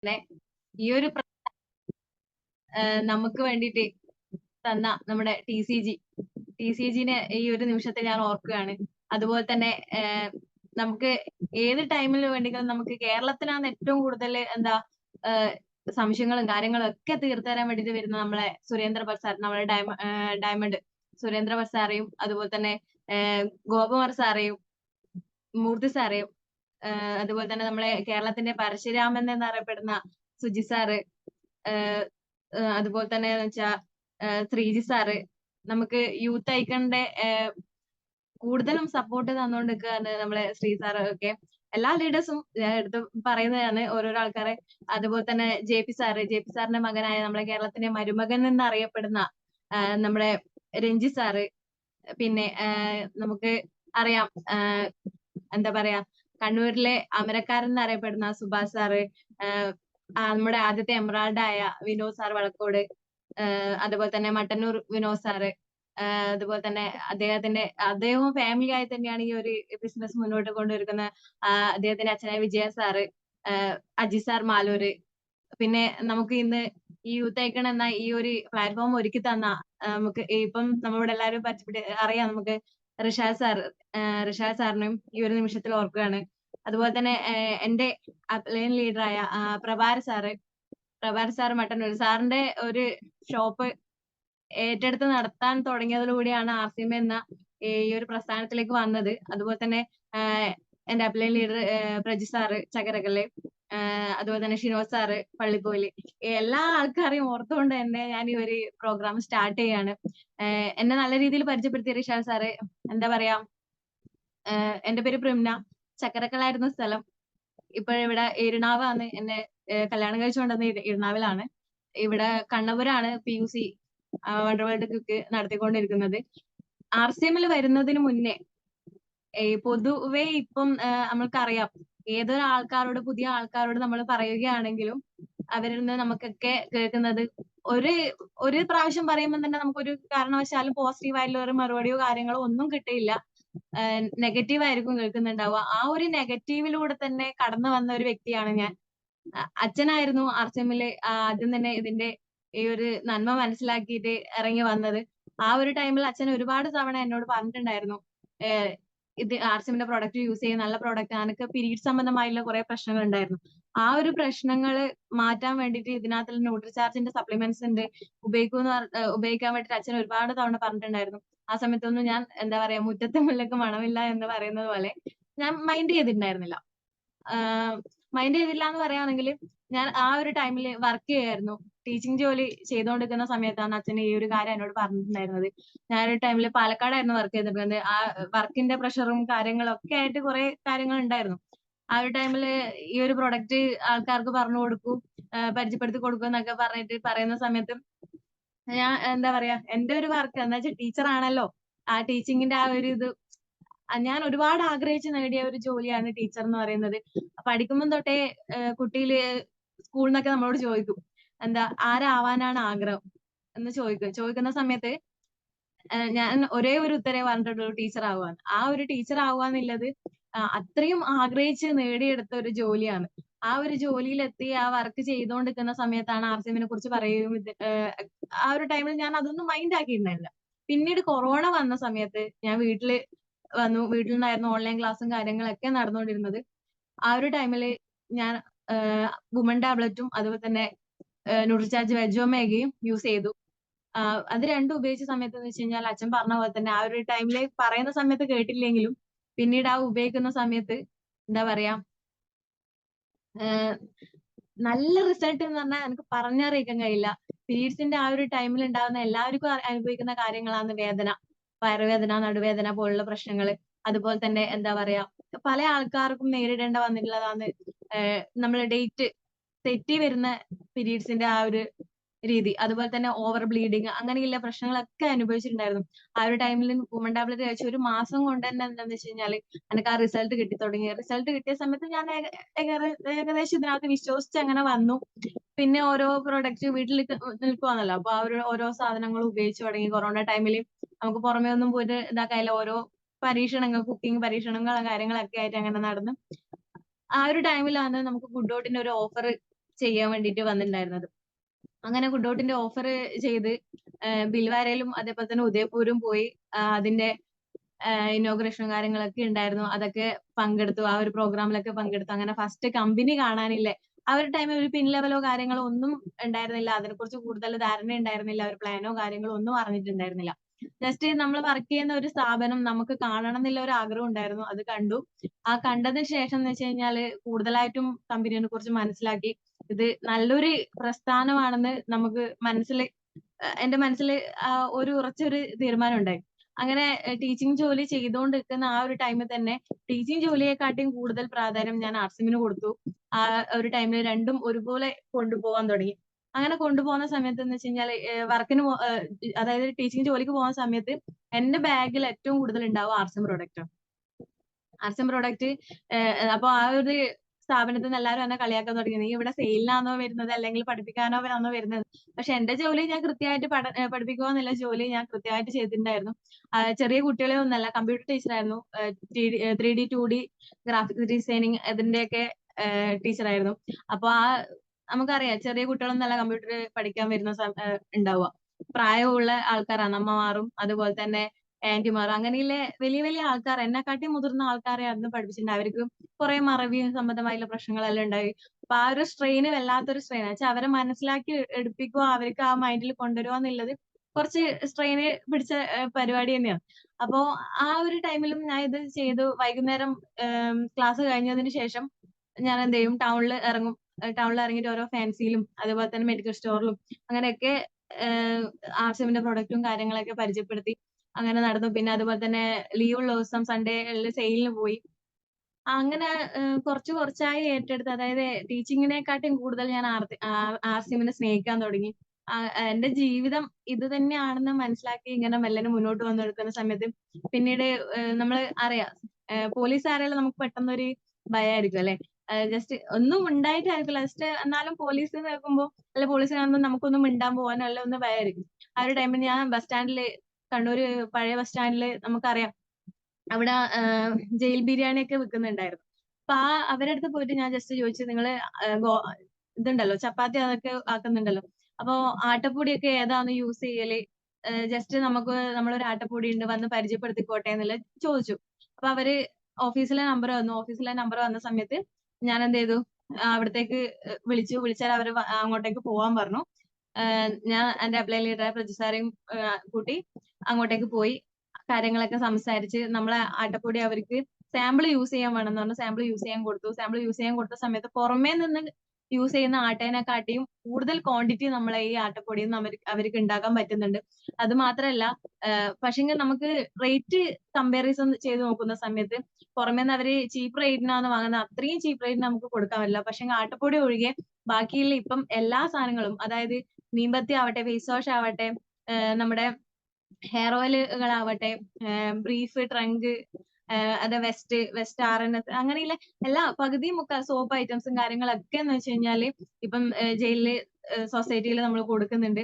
ഈ ഒരു നമുക്ക് വേണ്ടിയിട്ട് തന്ന നമ്മുടെ ടി സി ജിനെ ഈ ഒരു നിമിഷത്തിൽ ഞാൻ ഓർക്കുകയാണ്. അതുപോലെ തന്നെ നമുക്ക് ഏത് ടൈമിൽ വേണമെങ്കിലും നമുക്ക് കേരളത്തിനാണ് ഏറ്റവും കൂടുതൽ എന്താ ഏഹ് സംശയങ്ങളും കാര്യങ്ങളും ഒക്കെ തീർത്തു തരാൻ വേണ്ടിയിട്ട് വരുന്ന നമ്മളെ സുരേന്ദ്ര പ്രസാദ്, നമ്മളെ ഡയമണ്ട് സുരേന്ദ്ര പ്രസാദെയും അതുപോലെ തന്നെ ഗോപകുമാർ സാറേയും മൂർത്തി സാറേയും അതുപോലെ തന്നെ നമ്മളെ കേരളത്തിന്റെ പരശുരാമൻ എന്നറിയപ്പെടുന്ന സുജി സാറ്, ഏഹ് അതുപോലെ തന്നെ എന്ന് വെച്ചാ ശ്രീജി സാറ്, നമുക്ക് യൂത്ത് ഐക്കണിന്റെ കൂടുതലും സപ്പോർട്ട് തന്നുകൊണ്ടിരിക്കുകയാണ് നമ്മളെ ശ്രീ സാറ് ഒക്കെ. എല്ലാ ലീഡേഴ്സും ഞാൻ എടുത്ത് പറയുന്നതാണ് ഓരോരോ ആൾക്കാരെ. അതുപോലെ തന്നെ ജെ പി സാറിന്റെ മകനായ നമ്മളെ കേരളത്തിന്റെ മരുമകൻ എന്നറിയപ്പെടുന്ന നമ്മുടെ രഞ്ജി സാറ്, പിന്നെ നമുക്ക് അറിയാം എന്താ പറയാ കണ്ണൂരിലെ അമരക്കാരൻ എന്നറിയപ്പെടുന്ന സുഭാഷ് സാറ്, നമ്മുടെ ആദ്യത്തെ എമറാൾഡ് വിനോദ് സാർ വളക്കോട്, അതുപോലെ തന്നെ മട്ടന്നൂർ വിനോദ് സാറ്, അതുപോലെ തന്നെ അദ്ദേഹവും ഫാമിലി ആയി തന്നെയാണ് ഈ ഒരു ബിസിനസ് മുന്നോട്ട് കൊണ്ടുവരുന്നത്. അദ്ദേഹത്തിന്റെ അച്ഛനായ വിജയ സാറ്, അജി സാർ മാലൂര്, പിന്നെ നമുക്ക് ഇന്ന് ഈ യൂത്ത് ഐക്കൺ എന്ന ഈ ഒരു പ്ലാറ്റ്ഫോം ഒരുക്കി തന്ന നമുക്ക് ഇപ്പം നമ്മളോട് എല്ലാവരും അറിയാം നമുക്ക് റിഷാദ് സാറിനെയും ഈ ഒരു നിമിഷത്തിൽ ഓർക്കുകയാണ്. അതുപോലെ തന്നെ എന്റെ ലൈൻ ലീഡറായ പ്രഭാർ സാറ് മട്ടന്നൂർ സാറിന്റെ ഒരു ഷോപ്പ് ഏറ്റെടുത്ത് നടത്താൻ തുടങ്ങിയതിലൂടെയാണ് RCM എന്ന ഈ ഒരു പ്രസ്ഥാനത്തിലേക്ക് വന്നത്. അതുപോലെ തന്നെ എന്റെ അപ്ലൈൻ ലീഡർ പ്രജി സാറ് ചകരകല്ല്, അതുപോലെ തന്നെ ഷിനോജ് സാറ് പള്ളിപ്പോയില്, എല്ലാ ആൾക്കാരെയും ഓർത്തുകൊണ്ട് തന്നെ ഞാൻ ഈ ഒരു പ്രോഗ്രാം സ്റ്റാർട്ട് ചെയ്യാണ്. എന്നെ നല്ല രീതിയിൽ പരിചയപ്പെടുത്തിയ റിഷാദ് സാറ്, എന്താ പറയാ എന്റെ പേര് പ്രിംന, ചക്കരക്കലായിരുന്നു സ്ഥലം. ഇപ്പോഴിവിടെ എരുണാവാണ് എന്നെ കല്യാണം കഴിച്ചുകൊണ്ടുവന്ന എരുണാവിലാണ്. ഇവിടെ കണ്ണപുരാണ് PUC വണ്ടർ വേൾഡ് ക്വിക്ക് നടത്തിക്കൊണ്ടിരിക്കുന്നത്. RCM വരുന്നതിന് മുന്നേ പൊതുവെ ഇപ്പം നമ്മൾക്കറിയാം ഏതൊരാൾക്കാരോട് പുതിയ ആൾക്കാരോട് നമ്മൾ പറയുകയാണെങ്കിലും അവരിൽ നിന്ന് നമുക്കൊക്കെ കേൾക്കുന്നത് ഒരു ഒരു പ്രാവശ്യം പറയുമ്പോൾ തന്നെ നമുക്കൊരു കാരണവശാലും പോസിറ്റീവ് ആയിട്ടുള്ള ഒരു മറുപടിയോ കാര്യങ്ങളോ ഒന്നും കിട്ടിയില്ല. നെഗറ്റീവ് ആയിരിക്കും കേൾക്കുന്നുണ്ടാവുക. ആ ഒരു നെഗറ്റീവിലൂടെ തന്നെ കടന്നു വന്ന ഒരു വ്യക്തിയാണ് ഞാൻ. അച്ഛനായിരുന്നു RCM ആദ്യം തന്നെ ഇതിന്റെ ഈ ഒരു നന്മ മനസ്സിലാക്കിയിട്ട് ഇറങ്ങി വന്നത്. ആ ഒരു ടൈമിൽ അച്ഛൻ ഒരുപാട് തവണ എന്നോട് പറഞ്ഞിട്ടുണ്ടായിരുന്നു, ഇത് RCM പ്രൊഡക്റ്റ് യൂസ് ചെയ്യും, നല്ല പ്രൊഡക്റ്റ്. എനിക്ക് പീരീഡ് സംബന്ധമായിട്ടുള്ള കുറെ പ്രശ്നങ്ങൾ ഉണ്ടായിരുന്നു. ആ ഒരു പ്രശ്നങ്ങൾ മാറ്റാൻ വേണ്ടിയിട്ട് ഇതിനകത്തുള്ള ന്യൂട്രിചാർജിന്റെ സപ്ലിമെന്റ്സ് ഉണ്ട്, ഉപയോഗിക്കാൻ വേണ്ടിയിട്ട് അച്ഛൻ ഒരുപാട് തവണ പറഞ്ഞിട്ടുണ്ടായിരുന്നു. ആ സമയത്തൊന്നും ഞാൻ എന്താ പറയാ മുറ്റത്തെ മുല്ലക്ക് മണമില്ല എന്ന് പറയുന്നത് പോലെ ഞാൻ മൈൻഡ് ചെയ്തിട്ടുണ്ടായിരുന്നില്ല. മൈൻഡ് ചെയ്തില്ല എന്ന് പറയുകയാണെങ്കിൽ ഞാൻ ആ ഒരു ടൈമിൽ വർക്ക് ചെയ്യായിരുന്നു. ടീച്ചിങ് ജോലി ചെയ്തുകൊണ്ടിരിക്കുന്ന സമയത്താണ് അച്ഛൻ ഈ ഒരു കാര്യം എന്നോട് പറഞ്ഞിട്ടുണ്ടായിരുന്നത്. ഞാൻ ഒരു ടൈമിൽ പാലക്കാടായിരുന്നു വർക്ക് ചെയ്തിരുന്നത്. ആ വർക്കിന്റെ പ്രഷറും കാര്യങ്ങളും ഒക്കെ ആയിട്ട് കുറെ കാര്യങ്ങൾ ഉണ്ടായിരുന്നു. ആ ഒരു ടൈമിൽ ഈ ഒരു പ്രൊഡക്റ്റ് ആൾക്കാർക്ക് പറഞ്ഞു കൊടുക്കൂ, പരിചയപ്പെടുത്തി കൊടുക്കൂ എന്നൊക്കെ പറഞ്ഞിട്ട് പറയുന്ന സമയത്ത് ഞാൻ എന്താ പറയാ എന്റെ ഒരു വർക്ക് എന്താ വെച്ചാൽ ടീച്ചർ ആണല്ലോ, ആ ടീച്ചിങ്ങിന്റെ ആ ഒരു ഇത് ഞാൻ ഒരുപാട് ആഗ്രഹിച്ച് നേടിയ ഒരു ജോലിയാണ് ടീച്ചർ എന്ന് പറയുന്നത്. പഠിക്കുമ്പോൾ തൊട്ടേ കുട്ടിയില് സ്കൂളിൽ നിന്നൊക്കെ നമ്മളോട് ചോദിക്കും, എന്താ ആരാവാനാണ് ആഗ്രഹം എന്ന് ചോദിക്കുന്ന സമയത്ത് ഞാൻ ഒരേ ഒരു ഉത്തരേ പറഞ്ഞിട്ടുള്ളൂ, ടീച്ചർ ആവാന്ന്. ആ ഒരു ടീച്ചർ ആവാന്നുള്ളത് അത്രയും ആഗ്രഹിച്ച് നേടിയെടുത്ത ഒരു ജോലിയാണ്. ആ ഒരു ജോലിയിലെത്തി ആ വർക്ക് ചെയ്തുകൊണ്ടിരിക്കുന്ന സമയത്താണ് RCM കുറിച്ച് പറയുകയും ആ ഒരു ടൈമിൽ ഞാൻ അതൊന്നും മൈൻഡ് ആക്കിയിട്ടുണ്ടായിരുന്നില്ല. പിന്നീട് കൊറോണ വന്ന സമയത്ത് ഞാൻ വീട്ടില് വന്നു. വീട്ടിൽ നിന്നായിരുന്നു ഓൺലൈൻ ക്ലാസ്സും കാര്യങ്ങളൊക്കെ നടന്നുകൊണ്ടിരുന്നത്. ആ ഒരു ടൈമില് ഞാൻ വുമൺ ടാബ്ലറ്റും അതുപോലെ തന്നെ ന്യൂട്രിചാർജ് വെജ് ഒമേഗയും യൂസ് ചെയ്തു. അത് രണ്ടും ഉപയോഗിച്ച സമയത്ത് എന്ന് വെച്ച് കഴിഞ്ഞാൽ അച്ഛൻ പറഞ്ഞ പോലെ തന്നെ ആ ഒരു ടൈമില് പറയുന്ന സമയത്ത് കേട്ടില്ലെങ്കിലും പിന്നീട് ആ ഉപയോഗിക്കുന്ന സമയത്ത് എന്താ പറയാ നല്ല റിസൾട്ട് എന്ന് പറഞ്ഞാൽ എനിക്ക് പറഞ്ഞറിയിക്കാൻ കഴിയില്ല. പീരീഡ്സിന്റെ ആ ഒരു ടൈമിൽ ഉണ്ടാകുന്ന എല്ലാവർക്കും അനുഭവിക്കുന്ന കാര്യങ്ങളാണ് വേദന, വയറുവേദന, നടുവേദന പോലുള്ള പ്രശ്നങ്ങൾ. അതുപോലെ തന്നെ എന്താ പറയാ പല ആൾക്കാർക്കും നേരിടേണ്ട വന്നിട്ടുള്ളതാണ് നമ്മൾ ഡേറ്റ് തെറ്റി വരുന്ന പീരീഡ്സിന്റെ ആ ഒരു രീതി. അതുപോലെ തന്നെ ഓവർ ബ്ലീഡിങ് അങ്ങനെയുള്ള പ്രശ്നങ്ങളൊക്കെ അനുഭവിച്ചിട്ടുണ്ടായിരുന്നു. ആ ഒരു ടൈമിൽ വുമൺ ടാബ്ലറ്റ് കഴിച്ച് ഒരു മാസം കൊണ്ട് തന്നെ എന്താന്ന് വെച്ച് കഴിഞ്ഞാല് എനിക്ക് ആ റിസൾട്ട് കിട്ടി തുടങ്ങി. റിസൾട്ട് കിട്ടിയ സമയത്ത് ഞാൻ ഏകദേശം ഇതിനകത്ത് വിശ്വസിച്ച് അങ്ങനെ വന്നു. പിന്നെ ഓരോ പ്രൊഡക്റ്റ് വീട്ടിൽ നിൽക്കുവാണല്ലോ, അപ്പൊ ആ ഒരു ഓരോ സാധനങ്ങളും ഉപയോഗിച്ച് തുടങ്ങി. കൊറോണ ടൈമിൽ നമുക്ക് പുറമേ ഒന്നും പോയിട്ട് ഇതാക്കാനില്ല. ഓരോ പരീക്ഷണങ്ങൾ, കുക്കിംഗ് പരീക്ഷണങ്ങളും കാര്യങ്ങളൊക്കെ ആയിട്ട് അങ്ങനെ നടന്നു. ആ ഒരു ടൈമിലാണ് നമുക്ക് ഗുഡ് ഡോട്ടിന്റെ ഒരു ഓഫർ ചെയ്യാൻ വേണ്ടിയിട്ട് വന്നിട്ടുണ്ടായിരുന്നത്. അങ്ങനെ കുഡോട്ടിന്റെ ഓഫർ ചെയ്ത് ബിൽവാരയിലും അതേപോലെ തന്നെ ഉദയപൂരും പോയി അതിന്റെ ഇനോഗ്രേഷനും കാര്യങ്ങളൊക്കെ ഉണ്ടായിരുന്നു. അതൊക്കെ പങ്കെടുത്തു. ആ ഒരു പ്രോഗ്രാമിലൊക്കെ പങ്കെടുത്തു. അങ്ങനെ ഫസ്റ്റ് കമ്പനി കാണാനില്ലേ ആ ഒരു ടൈമിൽ ഒരു പിൻ ലെവലോ കാര്യങ്ങളോ ഒന്നും ഉണ്ടായിരുന്നില്ല. അതിനെക്കുറിച്ച് കൂടുതൽ ധാരണ ഉണ്ടായിരുന്നില്ല. ഒരു പ്ലാനോ കാര്യങ്ങളോ ഒന്നും അറിഞ്ഞിട്ടുണ്ടായിരുന്നില്ല. ജസ്റ്റ് നമ്മൾ വർക്ക് ചെയ്യുന്ന ഒരു സ്ഥാപനം നമുക്ക് കാണണം എന്നുള്ള ഒരു ആഗ്രഹം ഉണ്ടായിരുന്നു. അത് കണ്ടു. ആ കണ്ടതിന് ശേഷം എന്ന് വെച്ച് കഴിഞ്ഞാല് കൂടുതലായിട്ടും കമ്പനിയെ കുറിച്ച് മനസ്സിലാക്കി. ഇത് നല്ലൊരു പ്രസ്ഥാനമാണെന്ന് നമുക്ക് എന്റെ മനസ്സിൽ ഒരു ഉറച്ചൊരു തീരുമാനം ഉണ്ടായി. അങ്ങനെ ടീച്ചിങ് ജോലി ചെയ്തുകൊണ്ടിരിക്കുന്ന ആ ഒരു ടൈമിൽ തന്നെ ടീച്ചിങ് ജോലിയെക്കാട്ടിയും കൂടുതൽ പ്രാധാന്യം ഞാൻ ആർട്സിമിന് കൊടുത്തു. ആ ഒരു ടൈമിൽ രണ്ടും ഒരുപോലെ കൊണ്ടുപോകാൻ തുടങ്ങി. അങ്ങനെ കൊണ്ടുപോകുന്ന സമയത്ത് എന്ന് വെച്ച് കഴിഞ്ഞാൽ അതായത് ടീച്ചിങ് ജോലിക്ക് പോകുന്ന സമയത്ത് എന്റെ ബാഗിൽ ഏറ്റവും കൂടുതൽ ഉണ്ടാവുക ആർട്സ് പ്രൊഡക്റ്റ് ആണ്. ആർട്സ് പ്രൊഡക്റ്റ് അപ്പൊ ആ ഒരു സ്ഥാപനത്തിൽ നിന്ന് എല്ലാവരും എന്നെ കളിയാക്കാൻ തുടങ്ങി. നീ ഇവിടെ സെയിലിനാണോ വരുന്നത് അല്ലെങ്കിൽ പഠിപ്പിക്കാനോ ആണോ വരുന്നത്? പക്ഷെ എന്റെ ജോലി ഞാൻ കൃത്യമായിട്ട് പഠിപ്പിക്കുക എന്നുള്ള ജോലി ഞാൻ കൃത്യമായിട്ട് ചെയ്തിട്ടുണ്ടായിരുന്നു. ചെറിയ കുട്ടികളെ ഒന്നല്ല, computer ടീച്ചറായിരുന്നു. 3D 2D graphic designing ഇതിന്റെയൊക്കെ ടീച്ചറായിരുന്നു. അപ്പൊ നമുക്കറിയാം ചെറിയ കുട്ടികളൊന്നല്ല കമ്പ്യൂട്ടർ പഠിക്കാൻ വരുന്ന ഉണ്ടാവുക. പ്രായമുള്ള ആൾക്കാരാണ്, അമ്മമാരും അതുപോലെ തന്നെ ആന്റിമാരും അങ്ങനെയുള്ള വലിയ വലിയ ആൾക്കാർ, എന്നെക്കാട്ടി മുതിർന്ന ആൾക്കാരെ അന്ന് പഠിപ്പിച്ചിട്ടുണ്ട്. അവർക്ക് കുറെ മറവി സംബന്ധമായിട്ടുള്ള പ്രശ്നങ്ങളെല്ലാം ഉണ്ടായി. അപ്പൊ ആ ഒരു സ്ട്രെയിന് വല്ലാത്തൊരു സ്ട്രെയിൻ വെച്ചാൽ അവരെ മനസ്സിലാക്കി എടുപ്പിക്കുക, അവർക്ക് ആ മൈൻഡിൽ കൊണ്ടുവരിക എന്നുള്ളത് കുറച്ച് സ്ട്രെയിന് പിടിച്ച പരിപാടി തന്നെയാണ്. അപ്പോ ആ ഒരു ടൈമിലും ഞാൻ ഇത് ചെയ്തു. വൈകുന്നേരം ക്ലാസ് കഴിഞ്ഞതിന് ശേഷം ഞാൻ എന്ത് ചെയ്യും, ടൗണിൽ ഇറങ്ങും. ടൗണിൽ ഇറങ്ങിയിട്ട് ഓരോ ഫാൻസിയിലും അതുപോലെ തന്നെ മെഡിക്കൽ സ്റ്റോറിലും അങ്ങനെയൊക്കെ ആർസിഎമ്മിന്റെ പ്രൊഡക്റ്റും കാര്യങ്ങളൊക്കെ പരിചയപ്പെടുത്തി അങ്ങനെ നടന്നു. പിന്നെ അതുപോലെ തന്നെ ലീവുള്ള ദിവസം സൺഡേകളിൽ സെയിലിന് പോയി. അങ്ങനെ കുറച്ച് കുറച്ചായി ഏറ്റെടുത്ത്, അതായത് ടീച്ചിങ്ങിനെക്കാട്ടിയും കൂടുതൽ ഞാൻ ആർസിഎമ്മിനെ സ്നേഹിക്കാൻ തുടങ്ങി. എന്റെ ജീവിതം ഇത് തന്നെയാണെന്ന് മനസ്സിലാക്കി ഇങ്ങനെ മെല്ലനെ മുന്നോട്ട് വന്നെടുക്കുന്ന സമയത്ത് പിന്നീട് നമ്മള് അറിയാം, പോലീസ് ആരെങ്കിലും നമുക്ക് പെട്ടെന്നൊരു ഭയമായിരിക്കും അല്ലെ. ജസ്റ്റ് ഒന്നും ഉണ്ടായിട്ടായിരിക്കില്ല, ജസ്റ്റ് എന്നാലും പോലീസ് കേൾക്കുമ്പോ അല്ല പോലീസ് കാണുമ്പോൾ നമുക്കൊന്നും മിണ്ടാൻ പോകാനോ അല്ല ഒന്ന് ഭയമായിരിക്കും. ആ ഒരു ടൈമിൽ ഞാൻ ബസ് സ്റ്റാൻഡില്, കണ്ണൂര് പഴയ ബസ് സ്റ്റാൻഡില് നമുക്കറിയാം അവിടെ ജയിൽ ബിരിയാണി ഒക്കെ വിൽക്കുന്നുണ്ടായിരുന്നു. അപ്പൊ അവരുടെ അടുത്ത് പോയിട്ട് ഞാൻ ജസ്റ്റ് ചോദിച്ചു, നിങ്ങള് ഇതുണ്ടല്ലോ ചപ്പാത്തി അതൊക്കെ ആക്കുന്നുണ്ടല്ലോ, അപ്പൊ ആട്ടപ്പൊടിയൊക്കെ ഏതാന്ന് യൂസ് ചെയ്യല്, ജസ്റ്റ് നമ്മളൊരു ആട്ടപ്പൊടി ഉണ്ട് വന്ന് പരിചയപ്പെടുത്തിക്കോട്ടെ എന്നുള്ളത് ചോദിച്ചു. അപ്പൊ അവര് ഓഫീസിലെ നമ്പർ വന്ന സമയത്ത് ഞാൻ എന്ത് ചെയ്തു, അവിടത്തേക്ക് വിളിച്ചാൽ അവര് അങ്ങോട്ടേക്ക് പോവാൻ പറഞ്ഞു. ഞാൻ എന്റെ അപ്ലൈ ലീഡറായ പ്രജി സാറേയും കൂട്ടി അങ്ങോട്ടേക്ക് പോയി. കാര്യങ്ങളൊക്കെ സംസാരിച്ച് നമ്മളെ ആട്ടപ്പൊടി അവർക്ക് സാമ്പിൾ യൂസ് ചെയ്യാൻ വേണമെന്ന് പറഞ്ഞു. സാമ്പിൾ യൂസ് ചെയ്യാൻ കൊടുത്തു. സാമ്പിൾ യൂസ് ചെയ്യാൻ കൊടുത്ത സമയത്ത് പുറമേ നിന്ന് യൂസ് ചെയ്യുന്ന ആട്ടേനെക്കാട്ടിയും കൂടുതൽ ക്വാണ്ടിറ്റി നമ്മളെ ഈ ആട്ടപ്പൊടിയിൽ നിന്ന് അവർക്ക് ഉണ്ടാക്കാൻ പറ്റുന്നുണ്ട്. അത് മാത്രമല്ല, പക്ഷെങ്കിൽ നമുക്ക് റേറ്റ് കമ്പാരിസൺ ചെയ്ത് നോക്കുന്ന സമയത്ത് പുറമേ നിന്ന് അവര് ചീപ്പ് റേറ്റിനാണ് വാങ്ങുന്നത്. അത്രയും ചീപ്പ് റേറ്റിന് നമുക്ക് കൊടുക്കാൻ പറ്റില്ല. പക്ഷെ ആട്ടപ്പൊടി ഒഴികെ ബാക്കിയുള്ള ഇപ്പം എല്ലാ സാധനങ്ങളും, അതായത് മീൻപത്തി ആവട്ടെ, ഫേസ് വാഷ് ആവട്ടെ, നമ്മുടെ ഹെയർ ഓയിലുകളാവട്ടെ, ബ്രീഫ്, ട്രങ്ക്, അത് വെസ്റ്റ് RNS അങ്ങനെയുള്ള എല്ലാ പകുതി മുക്കാൽ സോപ്പ് ഐറ്റംസും കാര്യങ്ങളൊക്കെ എന്ന് വെച്ച് കഴിഞ്ഞാല് ഇപ്പം ജയിലില് സൊസൈറ്റിയിൽ നമ്മൾ കൊടുക്കുന്നുണ്ട്.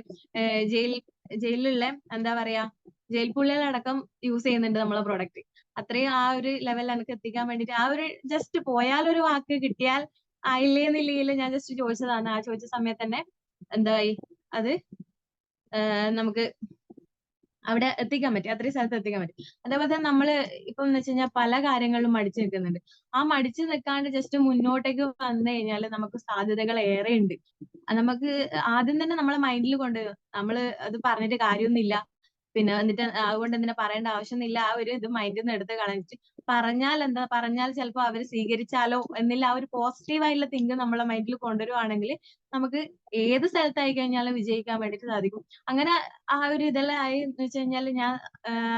ജയിലിലുള്ള എന്താ പറയാ, ജയിൽ പുള്ളികളടക്കം യൂസ് ചെയ്യുന്നുണ്ട് നമ്മളെ പ്രൊഡക്റ്റ്. അത്രയും ആ ഒരു ലെവലിൽ എനിക്ക് എത്തിക്കാൻ വേണ്ടിയിട്ട് ആ ഒരു ജസ്റ്റ് പോയാലൊരു വാക്ക് കിട്ടിയാൽ ആയില്ലേ എന്നുള്ളതിൽ ഞാൻ ജസ്റ്റ് ചോദിച്ചതാണ്. ആ ചോദിച്ച സമയത്ത് തന്നെ എന്തായി, അത് നമുക്ക് അവിടെ എത്തിക്കാൻ പറ്റി, അത്രയും സ്ഥലത്ത് എത്തിക്കാൻ പറ്റി. അതേപോലെ തന്നെ നമ്മള് ഇപ്പം എന്ന് വെച്ച് കഴിഞ്ഞാൽ പല കാര്യങ്ങളിലും മടിച്ചു നിൽക്കുന്നുണ്ട്. ആ മടിച്ചു നിൽക്കാണ്ട് ജസ്റ്റ് മുന്നോട്ടേക്ക് വന്നു കഴിഞ്ഞാൽ നമുക്ക് സാധ്യതകൾ ഏറെ ഉണ്ട്. നമുക്ക് ആദ്യം തന്നെ നമ്മളെ മൈൻഡിൽ നമ്മള് അത് പറഞ്ഞിട്ട് കാര്യമൊന്നുമില്ല, പിന്നെ എന്നിട്ട് അതുകൊണ്ട് എന്തിനാ പറയേണ്ട ആവശ്യമൊന്നുമില്ല, ആ ഒരു ഇത് മൈൻഡിൽ നിന്ന് എടുത്ത് കളഞ്ഞിട്ട് പറഞ്ഞാൽ ചിലപ്പോ അവര് സ്വീകരിച്ചാലോ എന്നുള്ള ആ ഒരു പോസിറ്റീവ് ആയിട്ടുള്ള തിങ്ക് നമ്മളെ മൈൻഡിൽ കൊണ്ടുവരുവാണെങ്കിൽ നമുക്ക് ഏത് സ്ഥലത്തായി കഴിഞ്ഞാലും വിജയിക്കാൻ വേണ്ടിയിട്ട് സാധിക്കും. അങ്ങനെ ആ ഒരു ഇതെല്ലാം ആയി എന്ന് വെച്ച് കഴിഞ്ഞാൽ ഞാൻ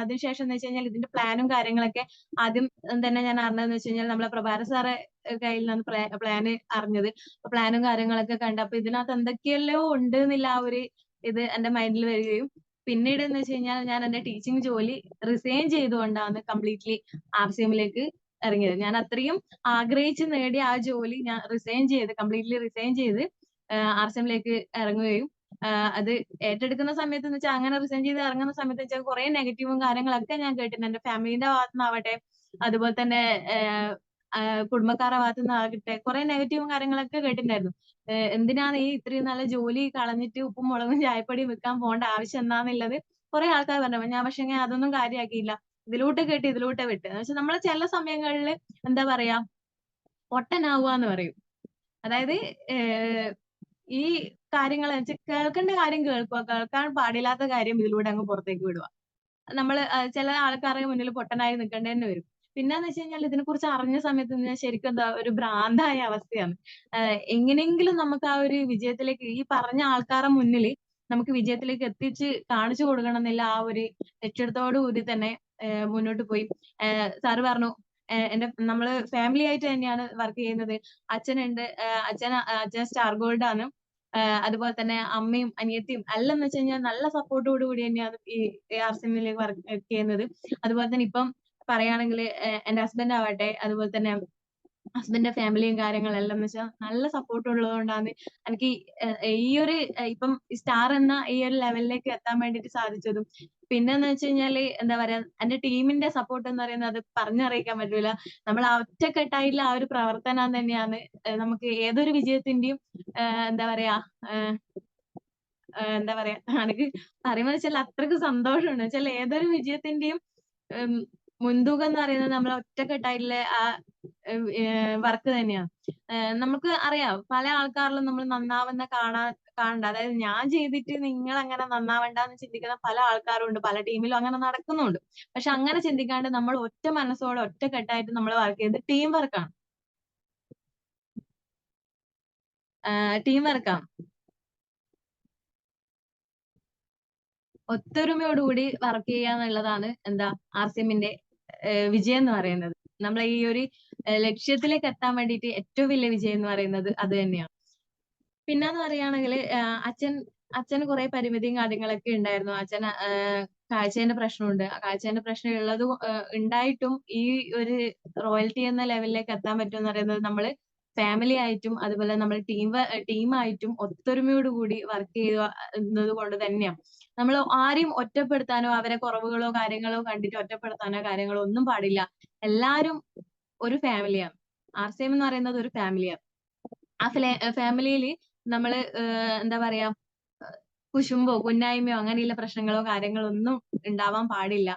അതിനുശേഷം എന്ന് വെച്ച് കഴിഞ്ഞാൽ ഇതിന്റെ പ്ലാനും കാര്യങ്ങളൊക്കെ ആദ്യം തന്നെ ഞാൻ അറിഞ്ഞതെന്ന് വെച്ച് കഴിഞ്ഞാൽ നമ്മളെ പ്രഭാര സാറെ കയ്യിൽ നിന്നാണ് പ്ലാന് അറിഞ്ഞത്. പ്ലാനും കാര്യങ്ങളൊക്കെ കണ്ട് അപ്പൊ ഇതിനകത്ത് എന്തൊക്കെയല്ലോ ഉണ്ട് എന്നുള്ള ആ ഒരു ഇത് എന്റെ മൈൻഡിൽ വരികയും പിന്നീട് എന്ന് വെച്ച് കഴിഞ്ഞാൽ ഞാൻ എന്റെ ടീച്ചിങ് ജോലി റിസൈൻ ചെയ്തുകൊണ്ടാണ് കംപ്ലീറ്റ്ലി ആർസിഎമ്മിലേക്ക് ഇറങ്ങിയത്. ഞാൻ അത്രയും ആഗ്രഹിച്ച് നേടിയ ആ ജോലി ഞാൻ കംപ്ലീറ്റ്ലി റിസൈൻ ചെയ്ത് ആർസിഎമ്മിലേക്ക് ഇറങ്ങുകയും അത് ഏറ്റെടുക്കുന്ന സമയത്ത് എന്ന് വെച്ചാൽ അങ്ങനെ റിസൈൻ ചെയ്ത് ഇറങ്ങുന്ന സമയത്ത് വെച്ചാൽ കുറെ നെഗറ്റീവും കാര്യങ്ങളൊക്കെ ഞാൻ കേട്ടിട്ടുണ്ട്. എന്റെ ഫാമിലിന്റെ ഭാഗത്തുനിന്നാവട്ടെ, അതുപോലെ തന്നെ കുടുംബക്കാരുടെ ഭാഗത്തു നിന്നാകട്ടെ കുറെ നെഗറ്റീവും കാര്യങ്ങളൊക്കെ കേട്ടിട്ടുണ്ടായിരുന്നു. എന്തിനാണ് ഈ ഇത്രയും നല്ല ജോലി കളഞ്ഞിട്ട് ഉപ്പും മുളകും ചായപ്പൊടിയും വിൽക്കാൻ പോകേണ്ട ആവശ്യം എന്താന്നുള്ളത് കുറെ ആൾക്കാർ പറഞ്ഞു. ഞാൻ പക്ഷെ അതൊന്നും കാര്യമാക്കിയില്ല. ഇതിലൂട്ട് കേട്ട് ഇതിലൂട്ട് വിട്ട്. എന്ന് വെച്ചാൽ നമ്മൾ ചില സമയങ്ങളിൽ എന്താ പറയാ പൊട്ടനാവുക എന്ന് പറയും. അതായത് ഈ കാര്യങ്ങൾ കേൾക്കേണ്ട കാര്യം കേൾക്കുക, കേൾക്കാൻ പാടില്ലാത്ത കാര്യം ഇതിലൂടെ അങ്ങ് പുറത്തേക്ക് വിടുക. നമ്മള് ചില ആൾക്കാരുടെ മുന്നിൽ പൊട്ടനായി നിൽക്കേണ്ടി തന്നെ വരും. പിന്നെന്ന് വെച്ച് കഴിഞ്ഞാൽ ഇതിനെക്കുറിച്ച് അറിഞ്ഞ സമയത്ത് ഞാൻ ശരിക്കും എന്താ ഒരു ഭ്രാന്തായ അവസ്ഥയാണ്. എങ്ങനെയെങ്കിലും നമുക്ക് ആ ഒരു വിജയത്തിലേക്ക് ഈ പറഞ്ഞ ആൾക്കാരുടെ മുന്നിൽ നമുക്ക് വിജയത്തിലേക്ക് എത്തിച്ച് കാണിച്ചു കൊടുക്കണം എന്നുള്ള ആ ഒരു ലക്ഷ്യത്തോടു കൂടി തന്നെ മുന്നോട്ട് പോയി. സാറ് പറഞ്ഞു നമ്മള് ഫാമിലി ആയിട്ട് തന്നെയാണ് വർക്ക് ചെയ്യുന്നത്. അച്ഛനുണ്ട്. അച്ഛൻ സ്റ്റാർ ഗോൾഡ് ആണ്. അതുപോലെ തന്നെ അമ്മയും അനിയത്തിയും എല്ലാം എന്ന് വെച്ച് കഴിഞ്ഞാൽ നല്ല സപ്പോർട്ടോട് കൂടി തന്നെയാണ് ഈ ARSM വർക്ക് ചെയ്യുന്നത്. അതുപോലെ തന്നെ ഇപ്പം പറയുകയാണെങ്കിൽ എന്റെ ഹസ്ബൻഡ് ആവട്ടെ, അതുപോലെ തന്നെ ഹസ്ബൻഡിന്റെ ഫാമിലിയും കാര്യങ്ങളെല്ലാം എന്ന് വെച്ചാൽ നല്ല സപ്പോർട്ട് ഉള്ളത് കൊണ്ടാണ് എനിക്ക് ഈ ഒരു ഇപ്പം സ്റ്റാർ എന്ന ഈ ഒരു ലെവലിലേക്ക് എത്താൻ വേണ്ടിയിട്ട് സാധിച്ചതും. പിന്നെന്ന് വെച്ച് കഴിഞ്ഞാല് എന്താ പറയാ, എന്റെ ടീമിന്റെ സപ്പോർട്ട് എന്ന് പറയുന്നത് അത് പറഞ്ഞറിയിക്കാൻ പറ്റൂല. നമ്മൾ ഒറ്റക്കെട്ടായിട്ടുള്ള ആ ഒരു പ്രവർത്തനം തന്നെയാണ് നമുക്ക് ഏതൊരു വിജയത്തിന്റെയും എന്താ പറയാ എന്താ പറയാ എനിക്ക് പറയുമ്പോ വെച്ചാൽ അത്രയ്ക്ക് സന്തോഷമുണ്ട്. വെച്ചാൽ ഏതൊരു വിജയത്തിന്റെയും മുൻതൂക്കം എന്ന് പറയുന്നത് നമ്മൾ ഒറ്റക്കെട്ടായിട്ടുള്ള ആ വർക്ക് തന്നെയാണ്. നമുക്ക് അറിയാം പല ആൾക്കാരിലും നമ്മൾ നന്നാവുന്ന കാണണ്ട. അതായത് ഞാൻ ചെയ്തിട്ട് നിങ്ങൾ അങ്ങനെ നന്നാവണ്ടെന്ന് ചിന്തിക്കുന്ന പല ആൾക്കാരും ഉണ്ട്. പല ടീമിലും അങ്ങനെ നടക്കുന്നുണ്ട്. പക്ഷെ അങ്ങനെ ചിന്തിക്കാണ്ട് നമ്മൾ ഒറ്റ മനസ്സോടെ ഒറ്റക്കെട്ടായിട്ട് നമ്മൾ വർക്ക് ചെയ്ത് ടീം വർക്കാണ്. ടീം വർക്കാണ്. ഒത്തൊരുമയോടുകൂടി വർക്ക് ചെയ്യുക എന്നുള്ളതാണ് എന്താ RCMന്റെ വിജയം എന്ന് പറയുന്നത്. നമ്മളെ ഈ ഒരു ലക്ഷ്യത്തിലേക്ക് എത്താൻ വേണ്ടിയിട്ട് ഏറ്റവും വലിയ വിജയം എന്ന് പറയുന്നത് അത് തന്നെയാണ്. പിന്നെന്ന് പറയുകയാണെങ്കിൽ അച്ഛന് കുറെ പരിമിതിയും കാര്യങ്ങളൊക്കെ ഉണ്ടായിരുന്നു. അച്ഛന് കാഴ്ചേന്റെ പ്രശ്നമുണ്ട്. കാഴ്ചേന്റെ പ്രശ്നം ഉണ്ടായിട്ടും ഈ ഒരു റോയൽറ്റി എന്ന ലെവലിലേക്ക് എത്താൻ പറ്റുമെന്ന് പറയുന്നത് നമ്മള് ഫാമിലി ആയിട്ടും അതുപോലെ നമ്മൾ ടീമായിട്ടും ഒത്തൊരുമയോട് കൂടി വർക്ക് ചെയ്യുന്നത് കൊണ്ട് തന്നെയാണ്. നമ്മൾ ആരെയും ഒറ്റപ്പെടുത്താനോ അവരെ കുറവുകളോ കാര്യങ്ങളോ കണ്ടിട്ട് ഒറ്റപ്പെടുത്താനോ കാര്യങ്ങളോ ഒന്നും പാടില്ല. എല്ലാരും ഒരു ഫാമിലിയാണ്. RCM എന്ന് പറയുന്നത് ഒരു ഫാമിലിയാണ്. ആ ഫാമിലിയിൽ നമ്മള് എന്താ പറയാ കുശുമ്പോ കുന്നായ്മയോ അങ്ങനെയുള്ള പ്രശ്നങ്ങളോ കാര്യങ്ങളോ ഒന്നും ഉണ്ടാവാൻ പാടില്ല.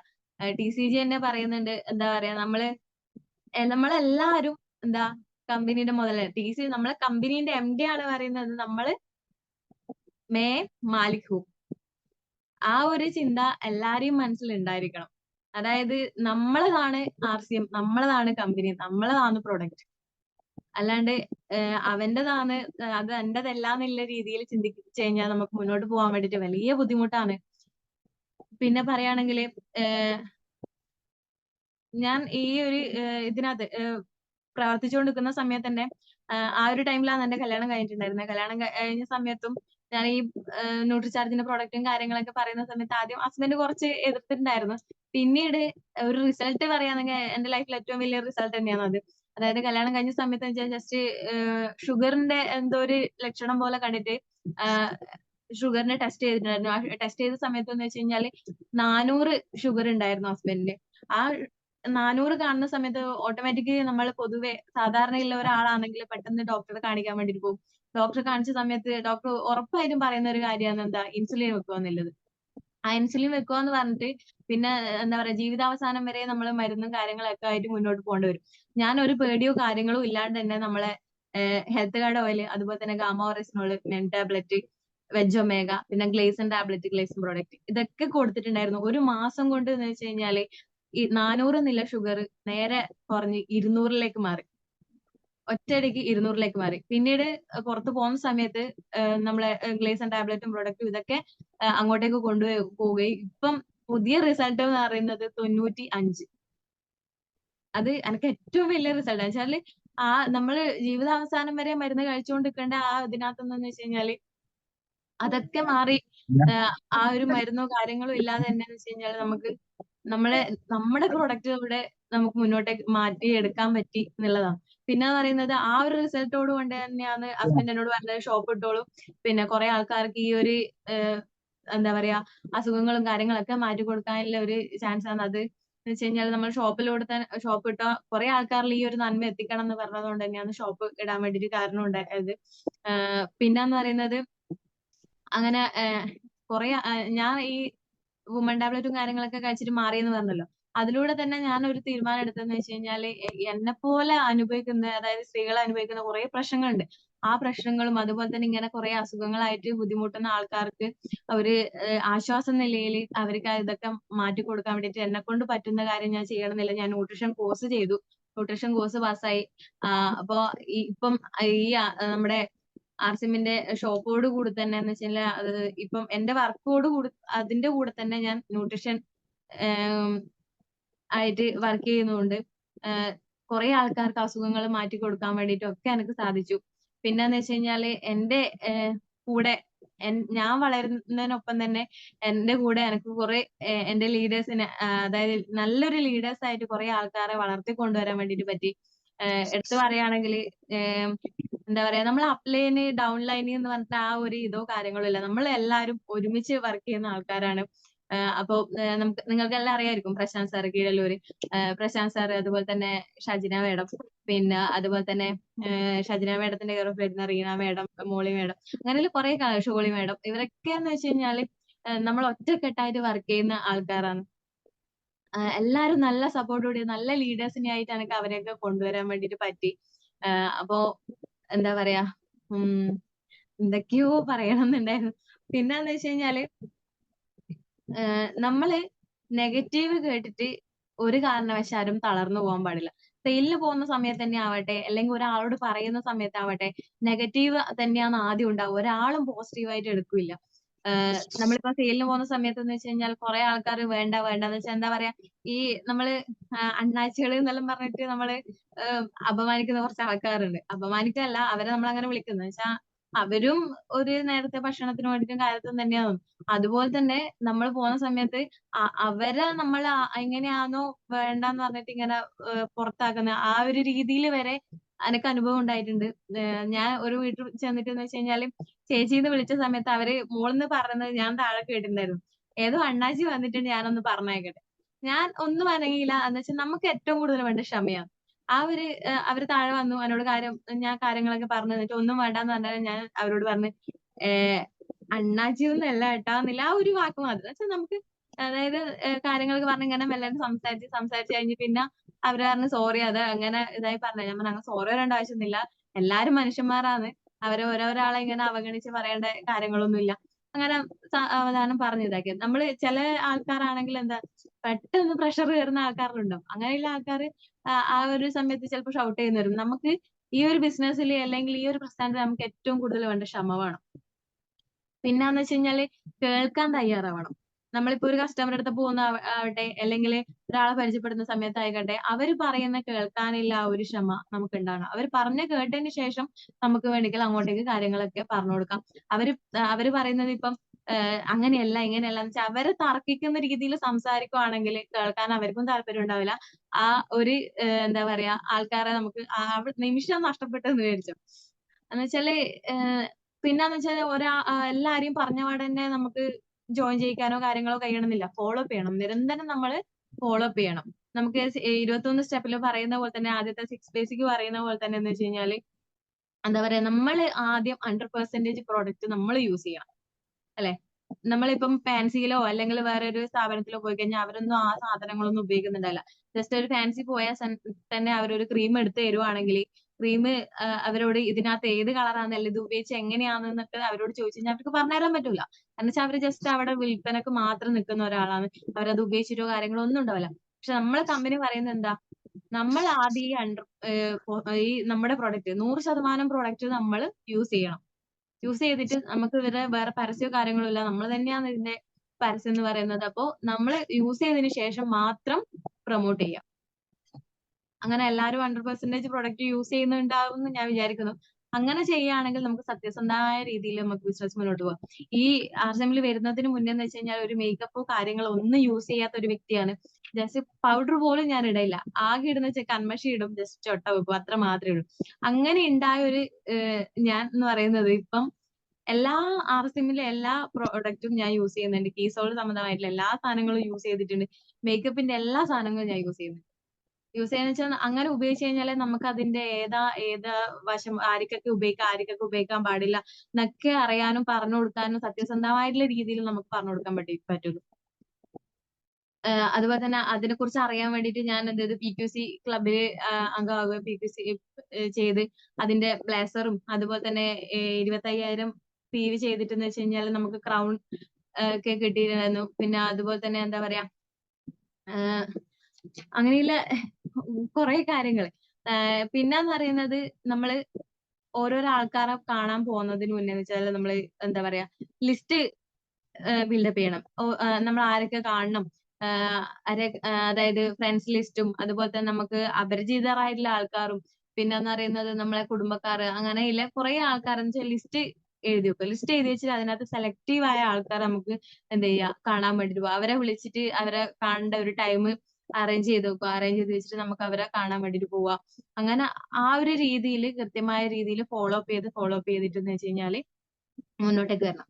TCG തന്നെ പറയുന്നുണ്ട് എന്താ പറയാ നമ്മളെല്ലാരും എന്താ കമ്പനിയുടെ നമ്മളെ കമ്പനീന്റെ MD ആണ് പറയുന്നത് നമ്മള് മേ മാലിക് ഹൂ. ആ ഒരു ചിന്ത എല്ലാരെയും മനസ്സിൽ ഉണ്ടായിരിക്കണം. അതായത് നമ്മളതാണ് RCM, നമ്മളതാണ് കമ്പനി, നമ്മളതാണ് പ്രൊഡക്റ്റ്. അല്ലാണ്ട് അവന്റേതാണ് അത് എന്റേതല്ല എന്നുള്ള രീതിയിൽ ചിന്തിച്ചു കഴിഞ്ഞാൽ നമുക്ക് മുന്നോട്ട് പോകാൻ വേണ്ടിയിട്ട് വലിയ ബുദ്ധിമുട്ടാണ്. പിന്നെ പറയുകയാണെങ്കിൽ ഞാൻ ഈ ഒരു ഇതിനകത്ത് പ്രവർത്തിച്ചുകൊണ്ടിരിക്കുന്ന സമയത്ത് തന്നെ ആ ഒരു ടൈമിലാണ് എന്റെ കല്യാണം കഴിഞ്ഞിട്ടുണ്ടായിരുന്നത്. കല്യാണം കഴിഞ്ഞ സമയത്തും ഞാൻ ഈ ന്യൂട്രിചാർജിന്റെ പ്രൊഡക്റ്റും കാര്യങ്ങളൊക്കെ പറയുന്ന സമയത്ത് ആദ്യം ഹസ്ബൻഡ് കുറച്ച് എതിർത്തിട്ടുണ്ടായിരുന്നു. പിന്നീട് ഒരു റിസൾട്ട് പറയുകയാണെങ്കിൽ എന്റെ ലൈഫിൽ ഏറ്റവും വലിയ റിസൾട്ട് തന്നെയാണ് അത്. അതായത് കല്യാണം കഴിഞ്ഞ സമയത്ത് വെച്ചാൽ ജസ്റ്റ് ഷുഗറിന്റെ എന്തോ ഒരു ലക്ഷണം പോലെ കണ്ടിട്ട് ഷുഗറിനെ ടെസ്റ്റ് ചെയ്തിട്ടുണ്ടായിരുന്നു. ആ ടെസ്റ്റ് ചെയ്ത സമയത്ത് എന്ന് വെച്ച് കഴിഞ്ഞാല് 400 ഷുഗർ ഉണ്ടായിരുന്നു ഹസ്ബൻഡിന്. ആ 400 കാണുന്ന സമയത്ത് ഓട്ടോമാറ്റിക്കലി നമ്മൾ പൊതുവെ സാധാരണയുള്ള ഒരാളാണെങ്കിൽ പെട്ടെന്ന് ഡോക്ടറെ കാണിക്കാൻ വേണ്ടിട്ട് പോകും. ഡോക്ടറെ കാണിച്ച സമയത്ത് ഡോക്ടർ ഉറപ്പായിട്ടും പറയുന്ന ഒരു കാര്യമാണ് എന്താ ഇൻസുലിൻ വെക്കുക എന്നുള്ളത്. ആ ഇൻസുലിൻ വെക്കുക എന്ന് പറഞ്ഞിട്ട് പിന്നെ എന്താ പറയാ ജീവിതാവസാനം വരെ നമ്മൾ മരുന്നും കാര്യങ്ങളൊക്കെ ആയിട്ട് മുന്നോട്ട് പോകേണ്ടി വരും. ഞാൻ ഒരു പേടിയോ കാര്യങ്ങളോ ഇല്ലാണ്ട് തന്നെ നമ്മളെ ഹെൽത്ത് കാർഡ് ഓയിൽ, അതുപോലെ തന്നെ ഗാമോറസിനോൾ, നെൻ ടാബ്ലറ്റ്, വെജ് ഒമേഗ, പിന്നെ ഗ്ലേസൻ ടാബ്ലറ്റ്, ഗ്ലേസൻ പ്രോഡക്റ്റ് ഇതൊക്കെ കൊടുത്തിട്ടുണ്ടായിരുന്നു. ഒരു മാസം കൊണ്ട് എന്ന് വെച്ച് കഴിഞ്ഞാല് ഈ 400 എന്നുള്ള ഷുഗർ നേരെ കുറഞ്ഞ് 200ലേക്ക് മാറി. ഒറ്റയടിക്ക് 200ലേക്ക് മാറി. പിന്നീട് പുറത്ത് പോകുന്ന സമയത്ത് നമ്മളെ ഗ്ലേസൻ ടാബ്ലറ്റും പ്രൊഡക്റ്റും ഇതൊക്കെ അങ്ങോട്ടേക്ക് പോവുകയും ഇപ്പം പുതിയ റിസൾട്ട് എന്ന് പറയുന്നത് 95. അത് എനിക്ക് ഏറ്റവും വലിയ റിസൾട്ട് വെച്ചാല് നമ്മള് ജീവിതാവസാനം വരെ മരുന്ന് കഴിച്ചുകൊണ്ടിരിക്കേണ്ട ആ ഇതിനകത്തെന്ന് വെച്ച് കഴിഞ്ഞാല് അതൊക്കെ മാറി ആ ഒരു മരുന്നോ കാര്യങ്ങളോ ഇല്ലാതെ തന്നെ എന്ന് വെച്ച് കഴിഞ്ഞാൽ നമുക്ക് നമ്മുടെ പ്രൊഡക്റ്റ് ഇവിടെ നമുക്ക് മുന്നോട്ടേക്ക് മാറ്റിയെടുക്കാൻ പറ്റി എന്നുള്ളതാണ്. പിന്നെ പറയുന്നത് ആ ഒരു റിസൾട്ടോട് കൊണ്ട് തന്നെയാണ് ഹസ്ബൻഡ് എന്നോട് പറഞ്ഞത് ഷോപ്പ് ഇട്ടോളും. പിന്നെ കുറെ ആൾക്കാർക്ക് ഈ ഒരു എന്താ പറയാ അസുഖങ്ങളും കാര്യങ്ങളൊക്കെ മാറ്റി കൊടുക്കാനുള്ള ഒരു ചാൻസ് ആണ് അത് എന്ന് വെച്ച് കഴിഞ്ഞാൽ നമ്മൾ ഷോപ്പിലൂടെ തന്നെ ഷോപ്പ് ഇട്ട കുറെ ആൾക്കാരിൽ ഈ ഒരു നന്മ എത്തിക്കണം എന്ന് പറഞ്ഞതുകൊണ്ട് തന്നെയാണ് ഷോപ്പ് ഇടാൻ വേണ്ടിയിട്ട് കാരണം ഉണ്ടായത്. പിന്നെന്ന് പറയുന്നത് അങ്ങനെ കുറെ ഞാൻ ഈ വുമൺ ടാബ്ലറ്റും കാര്യങ്ങളൊക്കെ കഴിച്ചിട്ട് മാറിയെന്ന് പറഞ്ഞല്ലോ. അതിലൂടെ തന്നെ ഞാൻ ഒരു തീരുമാനം എടുത്തതെന്ന് വെച്ച് കഴിഞ്ഞാല് എന്നെ പോലെ അനുഭവിക്കുന്ന, അതായത് സ്ത്രീകൾ അനുഭവിക്കുന്ന കുറെ പ്രശ്നങ്ങളുണ്ട്. ആ പ്രശ്നങ്ങളും അതുപോലെ തന്നെ ഇങ്ങനെ കുറെ അസുഖങ്ങളായിട്ട് ബുദ്ധിമുട്ടുന്ന ആൾക്കാർക്ക് ഒരു ആശ്വാസ നിലയിൽ അവർക്ക് ഇതൊക്കെ മാറ്റി കൊടുക്കാൻ വേണ്ടിയിട്ട് എന്നെ കൊണ്ട് പറ്റുന്ന കാര്യം ഞാൻ ചെയ്യണമെന്നില്ല. ഞാൻ ന്യൂട്രീഷൻ കോഴ്സ് ചെയ്തു. ന്യൂട്രീഷൻ കോഴ്സ് പാസ്സായി. അപ്പോ ഇപ്പം ഈ നമ്മുടെ ആർസിഎമ്മിന്റെ ഷോപ്പോട് കൂടി തന്നെ എന്ന് വെച്ചാൽ ഇപ്പം എന്റെ വർക്കോട് കൂടി അതിന്റെ കൂടെ തന്നെ ഞാൻ ന്യൂട്രീഷൻ ആയിട്ട് വർക്ക് ചെയ്യുന്നതുകൊണ്ട് കുറെ ആൾക്കാർക്ക് അസുഖങ്ങൾ മാറ്റി കൊടുക്കാൻ വേണ്ടിയിട്ടും ഒക്കെ എനിക്ക് സാധിച്ചു. പിന്നെന്ന് വെച്ച് കഴിഞ്ഞാല് എന്റെ കൂടെ ഞാൻ വളരുന്നതിനൊപ്പം തന്നെ എന്റെ കൂടെ എനിക്ക് കുറെ എന്റെ ലീഡേഴ്സിനെ, അതായത് നല്ലൊരു ലീഡേഴ്സ് ആയിട്ട് കുറെ ആൾക്കാരെ വളർത്തി കൊണ്ടുവരാൻ വേണ്ടിയിട്ട് പറ്റി. എടുത്തു പറയുകയാണെങ്കിൽ എന്താ പറയാ, നമ്മൾ അപ്പ് ലൈന് ഡൗൺ ലൈന് എന്ന് പറഞ്ഞിട്ട് ആ ഒരു ഇതോ കാര്യങ്ങളോ ഇല്ല. നമ്മൾ എല്ലാവരും ഒരുമിച്ച് വർക്ക് ചെയ്യുന്ന ആൾക്കാരാണ്. അപ്പോ നമുക്ക് നിങ്ങൾക്കെല്ലാം അറിയായിരിക്കും പ്രശാന്ത് സാർ കീഴല്ലൂര്, പ്രശാന്ത് സാർ, അതുപോലെ തന്നെ ഷജിന മേഡം, പിന്നെ അതുപോലെ തന്നെ ഷജിന മേഡത്തിന്റെ കെയർ ഓഫ് വരുന്ന റീന മേഡം, മോളി മേഡം, അങ്ങനെ കുറെ ഷോളി മേഡം, ഇവരൊക്കെ എന്ന് വെച്ച് കഴിഞ്ഞാല് നമ്മൾ ഒറ്റക്കെട്ടായിട്ട് വർക്ക് ചെയ്യുന്ന ആൾക്കാരാണ്. എല്ലാരും നല്ല സപ്പോർട്ടോടെ നല്ല ലീഡേഴ്സിനെ ആയിട്ട് എനിക്ക് അവരെയൊക്കെ കൊണ്ടുവരാൻ വേണ്ടിയിട്ട് പറ്റി. അപ്പോ എന്താ പറയാ, എന്തൊക്കെയോ പറയണമെന്നുണ്ടായിരുന്നു. പിന്നെന്ന് വെച്ച് കഴിഞ്ഞാല് നമ്മള് നെഗറ്റീവ് കേട്ടിട്ട് ഒരു കാരണവശാലും തളർന്നു പോകാൻ പാടില്ല. സെയിലിന് പോകുന്ന സമയത്ത് തന്നെ ആവട്ടെ, അല്ലെങ്കിൽ ഒരാളോട് പറയുന്ന സമയത്താവട്ടെ, നെഗറ്റീവ് തന്നെയാണ് ആദ്യം ഉണ്ടാവുക. ഒരാളും പോസിറ്റീവായിട്ട് എടുക്കില്ല. നമ്മളിപ്പോ സെയിലിന് പോകുന്ന സമയത്ത് എന്ന് വെച്ച് കഴിഞ്ഞാൽ കുറെ ആൾക്കാർ വേണ്ട വേണ്ട എന്ന് വെച്ചാൽ എന്താ പറയാ, ഈ നമ്മള് അണ്ണാച്ചികള് എന്നെല്ലാം പറഞ്ഞിട്ട് നമ്മള് അപമാനിക്കുന്ന കുറച്ച് ആൾക്കാരുണ്ട്. അപമാനിക്കല്ല, അവരെ നമ്മൾ അങ്ങനെ വിളിക്കുന്നത് വെച്ചാൽ അവരും ഒരു നേരത്തെ ഭക്ഷണത്തിന് വേണ്ടിയിട്ടും കാര്യത്തിനും തന്നെയാണ്. അതുപോലെ തന്നെ നമ്മൾ പോകുന്ന സമയത്ത് അവരെ നമ്മൾ എങ്ങനെയാണോ വേണ്ടെന്ന് പറഞ്ഞിട്ട് ഇങ്ങനെ പുറത്താക്കുന്ന ആ ഒരു രീതിയിൽ വരെ എനിക്ക് അനുഭവം ഉണ്ടായിട്ടുണ്ട്. ഞാൻ ഒരു വീട്ടിൽ ചെന്നിട്ട് എന്ന് വെച്ച് കഴിഞ്ഞാല് ചേച്ചീന്ന് വിളിച്ച സമയത്ത് അവര് മോളിന്ന് പറഞ്ഞത് ഞാൻ താഴെ കേട്ടിട്ടുണ്ടായിരുന്നു. ഏതോ അണ്ണാച്ചി വന്നിട്ടുണ്ട്, ഞാനൊന്ന് പറഞ്ഞേക്കട്ടെ. ഞാൻ ഒന്നും അനങ്ങിയില്ല. എന്ന് വെച്ചാൽ നമുക്ക് ഏറ്റവും കൂടുതൽ വേണ്ട ക്ഷമയാണ്. അവര് താഴെ വന്നു, എന്നോട് ഞാൻ കാര്യങ്ങളൊക്കെ പറഞ്ഞു തന്നിട്ട് ഒന്നും വേണ്ടാന്ന് പറഞ്ഞാൽ ഞാൻ അവരോട് പറഞ്ഞു, അണ്ണാച്ചി ഒന്നും അല്ല കേട്ടാ എന്നില്ല, ആ ഒരു വാക്ക് മാത്രം. വെച്ചാൽ നമുക്ക് അതായത് കാര്യങ്ങളൊക്കെ പറഞ്ഞ് ഇങ്ങനെ മെല്ലെ സംസാരിച്ച് കഴിഞ്ഞ് പിന്നെ അവര് പറഞ്ഞു സോറി, അത് അങ്ങനെ ഇതായി പറഞ്ഞു. ഞാൻ പറഞ്ഞു അങ്ങനെ സോറി പറയേണ്ട ആവശ്യമൊന്നുമില്ല, എല്ലാരും മനുഷ്യന്മാരാണ്, അവരെ ഓരോരാളെ ഇങ്ങനെ അവഗണിച്ച് പറയേണ്ട കാര്യങ്ങളൊന്നുമില്ല. അങ്ങനെ അവധാനം പറഞ്ഞു ഇതാക്കിയത്. നമ്മള് ചില ആൾക്കാരാണെങ്കിൽ എന്താ പെട്ടെന്ന് പ്രഷർ കയറുന്ന ആൾക്കാരുണ്ടാവും. അങ്ങനെയുള്ള ആൾക്കാർ ആ ഒരു സമയത്ത് ചിലപ്പോൾ ഷൗട്ട് ചെയ്യുന്ന വരും. നമുക്ക് ഈ ഒരു ബിസിനസ്സിൽ അല്ലെങ്കിൽ ഈ ഒരു പ്രസ്ഥാനത്തിൽ നമുക്ക് ഏറ്റവും കൂടുതൽ വേണ്ട ക്ഷമ വേണം. പിന്നെന്ന് വെച്ച് കഴിഞ്ഞാല് കേൾക്കാൻ തയ്യാറാവണം. നമ്മളിപ്പോ ഒരു കസ്റ്റമറുടെ അടുത്ത് പോകുന്ന ആവട്ടെ, അല്ലെങ്കിൽ ഒരാളെ പരിചയപ്പെടുന്ന സമയത്തായിക്കോട്ടെ, അവര് പറയുന്ന കേൾക്കാനുള്ള ആ ഒരു ക്ഷമ നമുക്ക് ഉണ്ടാവണം. അവര് പറഞ്ഞ കേട്ടതിന് ശേഷം നമുക്ക് വേണമെങ്കിൽ അങ്ങോട്ടേക്ക് കാര്യങ്ങളൊക്കെ പറഞ്ഞു കൊടുക്കാം. അവര് പറയുന്നത് ഇപ്പം അങ്ങനെയല്ല ഇങ്ങനെയല്ല എന്ന് വെച്ചാൽ അവരെ തർക്കിക്കുന്ന രീതിയിൽ സംസാരിക്കുവാണെങ്കിൽ കേൾക്കാൻ അവർക്കും താല്പര്യം ഉണ്ടാവില്ല. ആ ഒരു എന്താ പറയാ, ആൾക്കാരെ നമുക്ക് നിമിഷം നഷ്ടപ്പെട്ടെന്ന് വിചാരിച്ചു. എന്ന് വെച്ചാല് പിന്നെന്ന് വെച്ചാൽ എല്ലാരെയും പറഞ്ഞ പാടെ തന്നെ നമുക്ക് ജോയിൻ ചെയ്യിക്കാനോ കാര്യങ്ങളോ കഴിയണമെന്നില്ല. ഫോളോ അപ്പ് ചെയ്യണം. നിരന്തരം നമ്മൾ ഫോളോ അപ്പ് ചെയ്യണം. നമുക്ക് 21 സ്റ്റെപ്പിൽ പറയുന്ന പോലെ തന്നെ, ആദ്യത്തെ 6 ബേസിക് പറയുന്ന പോലെ തന്നെ എന്ന് വെച്ച് കഴിഞ്ഞാല് എന്താ പറയാ, നമ്മൾ ആദ്യം 100% പ്രോഡക്റ്റ് നമ്മൾ യൂസ് ചെയ്യണം. അല്ലെ? നമ്മളിപ്പം ഫാൻസിയിലോ അല്ലെങ്കിൽ വേറെ ഒരു സ്ഥാപനത്തിലോ പോയി കഴിഞ്ഞാൽ അവരൊന്നും ആ സാധനങ്ങളൊന്നും ഉപയോഗിക്കുന്നുണ്ടാവില്ല. ജസ്റ്റ് ഒരു ഫാൻസി പോയാൽ തന്നെ അവരൊരു ക്രീം എടുത്ത് തരുവാണെങ്കിൽ ക്രീം അവരോട് ഇതിനകത്ത് ഏത് കളറാണെന്നല്ല, ഇത് ഉപയോഗിച്ച് എങ്ങനെയാണെന്നൊക്കെ അവരോട് ചോദിച്ചു കഴിഞ്ഞാൽ അവർക്ക് പറഞ്ഞുതരാൻ പറ്റൂല. എന്ന് വെച്ചാൽ അവര് ജസ്റ്റ് അവിടെ വിൽപ്പനക്ക് മാത്രം നിൽക്കുന്ന ഒരാളാണ്. അവരത് ഉപയോഗിച്ചിട്ടോ കാര്യങ്ങളോ ഒന്നും ഉണ്ടാവില്ല. പക്ഷെ നമ്മളെ കമ്പനി പറയുന്നത് എന്താ, നമ്മൾ ആദ്യം ഈ നമ്മുടെ പ്രൊഡക്റ്റ് 100% പ്രൊഡക്റ്റ് നമ്മൾ യൂസ് ചെയ്യണം. യൂസ് ചെയ്തിട്ട് നമുക്ക് വേറെ പരസ്യമോ കാര്യങ്ങളോ ഇല്ല. നമ്മൾ തന്നെയാണ് ഇതിന്റെ പരസ്യം എന്ന് പറയുന്നത്. അപ്പോ നമ്മൾ യൂസ് ചെയ്തതിന് ശേഷം മാത്രം പ്രൊമോട്ട് ചെയ്യാം. അങ്ങനെ എല്ലാവരും 100% പ്രൊഡക്റ്റ് യൂസ് ചെയ്യുന്നുണ്ടാവും എന്ന് ഞാൻ വിചാരിക്കുന്നു. അങ്ങനെ ചെയ്യുകയാണെങ്കിൽ നമുക്ക് സത്യസന്ധമായ രീതിയിൽ നമുക്ക് ബിസിനസ് മുന്നോട്ട് പോകാം. ഈ ആർസിഎമ്മിൽ വരുന്നതിന് മുന്നേ എന്ന് വെച്ച് കഴിഞ്ഞാൽ ഒരു മേക്കപ്പോ കാര്യങ്ങളോ ഒന്നും യൂസ് ചെയ്യാത്ത ഒരു വ്യക്തിയാണ്. ജസ്റ്റ് പൗഡർ പോലും ഞാൻ ഇടയില്ല. ആകെ ഇടുന്ന കൺമഷി ഇടും, ജസ്റ്റ് ചൊട്ട വെക്കും, അത്ര മാത്രമേ ഉള്ളൂ. അങ്ങനെ ഉണ്ടായ ഒരു ഞാൻ എന്ന് പറയുന്നത് ഇപ്പം എല്ലാ ആർസിഎമ്മിലെ എല്ലാ പ്രോഡക്റ്റും ഞാൻ യൂസ് ചെയ്യുന്നുണ്ട്. കീസോൾ സംബന്ധമായിട്ടുള്ള എല്ലാ സാധനങ്ങളും യൂസ് ചെയ്തിട്ടുണ്ട്. മേക്കപ്പിന്റെ എല്ലാ സാധനങ്ങളും ഞാൻ യൂസ് ചെയ്യുന്നുണ്ട്. യൂസ് ചെയ്യാന്ന് വെച്ചാൽ അങ്ങനെ ഉപയോഗിച്ച് കഴിഞ്ഞാലേ നമുക്ക് അതിന്റെ ഏതാ വശം ആർക്കൊക്കെ ഉപയോഗിക്കാം, ആർക്കൊക്കെ ഉപയോഗിക്കാൻ പാടില്ല എന്നൊക്കെ അറിയാനും പറഞ്ഞു കൊടുക്കാനും സത്യസന്ധമായിട്ടുള്ള രീതിയിൽ നമുക്ക് പറഞ്ഞു കൊടുക്കാൻ പറ്റുള്ളൂ. അതുപോലെ തന്നെ അതിനെക്കുറിച്ച് അറിയാൻ വേണ്ടിയിട്ട് ഞാൻ എന്ത് ചെയ്തു, PQC ക്ലബില് അംഗമാവുകയും PQC ചെയ്ത് അതിന്റെ ബ്ലേസറും അതുപോലെ തന്നെ 25,000 PV ചെയ്തിട്ടെന്ന് വെച്ച് കഴിഞ്ഞാൽ നമുക്ക് ക്രൗൺ ഒക്കെ കിട്ടിയിട്ടുണ്ടായിരുന്നു. പിന്നെ അതുപോലെ തന്നെ എന്താ പറയാ, അങ്ങനെയുള്ള കുറെ കാര്യങ്ങൾ. പിന്നെന്ന് പറയുന്നത് നമ്മള് ഓരോരോ ആൾക്കാരെ കാണാൻ പോകുന്നതിന് മുന്നേ വെച്ചാൽ നമ്മള് എന്താ പറയാ, ലിസ്റ്റ് ബിൽഡപ്പ് ചെയ്യണം. നമ്മൾ ആരൊക്കെ കാണണം, അതായത് ഫ്രണ്ട്സ് ലിസ്റ്റും അതുപോലെ തന്നെ നമുക്ക് അപരിചിതരായിട്ടുള്ള ആൾക്കാരും പിന്നെന്ന് പറയുന്നത് നമ്മളെ കുടുംബക്കാർ, അങ്ങനെയുള്ള കുറെ ആൾക്കാരെന്ന് വെച്ചാൽ ലിസ്റ്റ് എഴുതി വെക്കുക. ലിസ്റ്റ് എഴുതി വെച്ചിട്ട് അതിനകത്ത് സെലക്റ്റീവ് ആയ ആൾക്കാരെ നമുക്ക് എന്ത് ചെയ്യാ, കാണാൻ വേണ്ടിട്ട് പോവാം. അവരെ വിളിച്ചിട്ട് അവരെ കാണേണ്ട ഒരു ടൈം അറേഞ്ച് ചെയ്ത് വെക്കുക. അറേഞ്ച് ചെയ്ത് വെച്ചിട്ട് നമുക്ക് അവരെ കാണാൻ വേണ്ടിട്ട് പോവാം. അങ്ങനെ ആ ഒരു രീതിയിൽ കൃത്യമായ രീതിയിൽ ഫോളോ അപ്പ് ചെയ്തിട്ടെന്ന് വെച്ച് കഴിഞ്ഞാല് മുന്നോട്ടേക്ക് വരണം.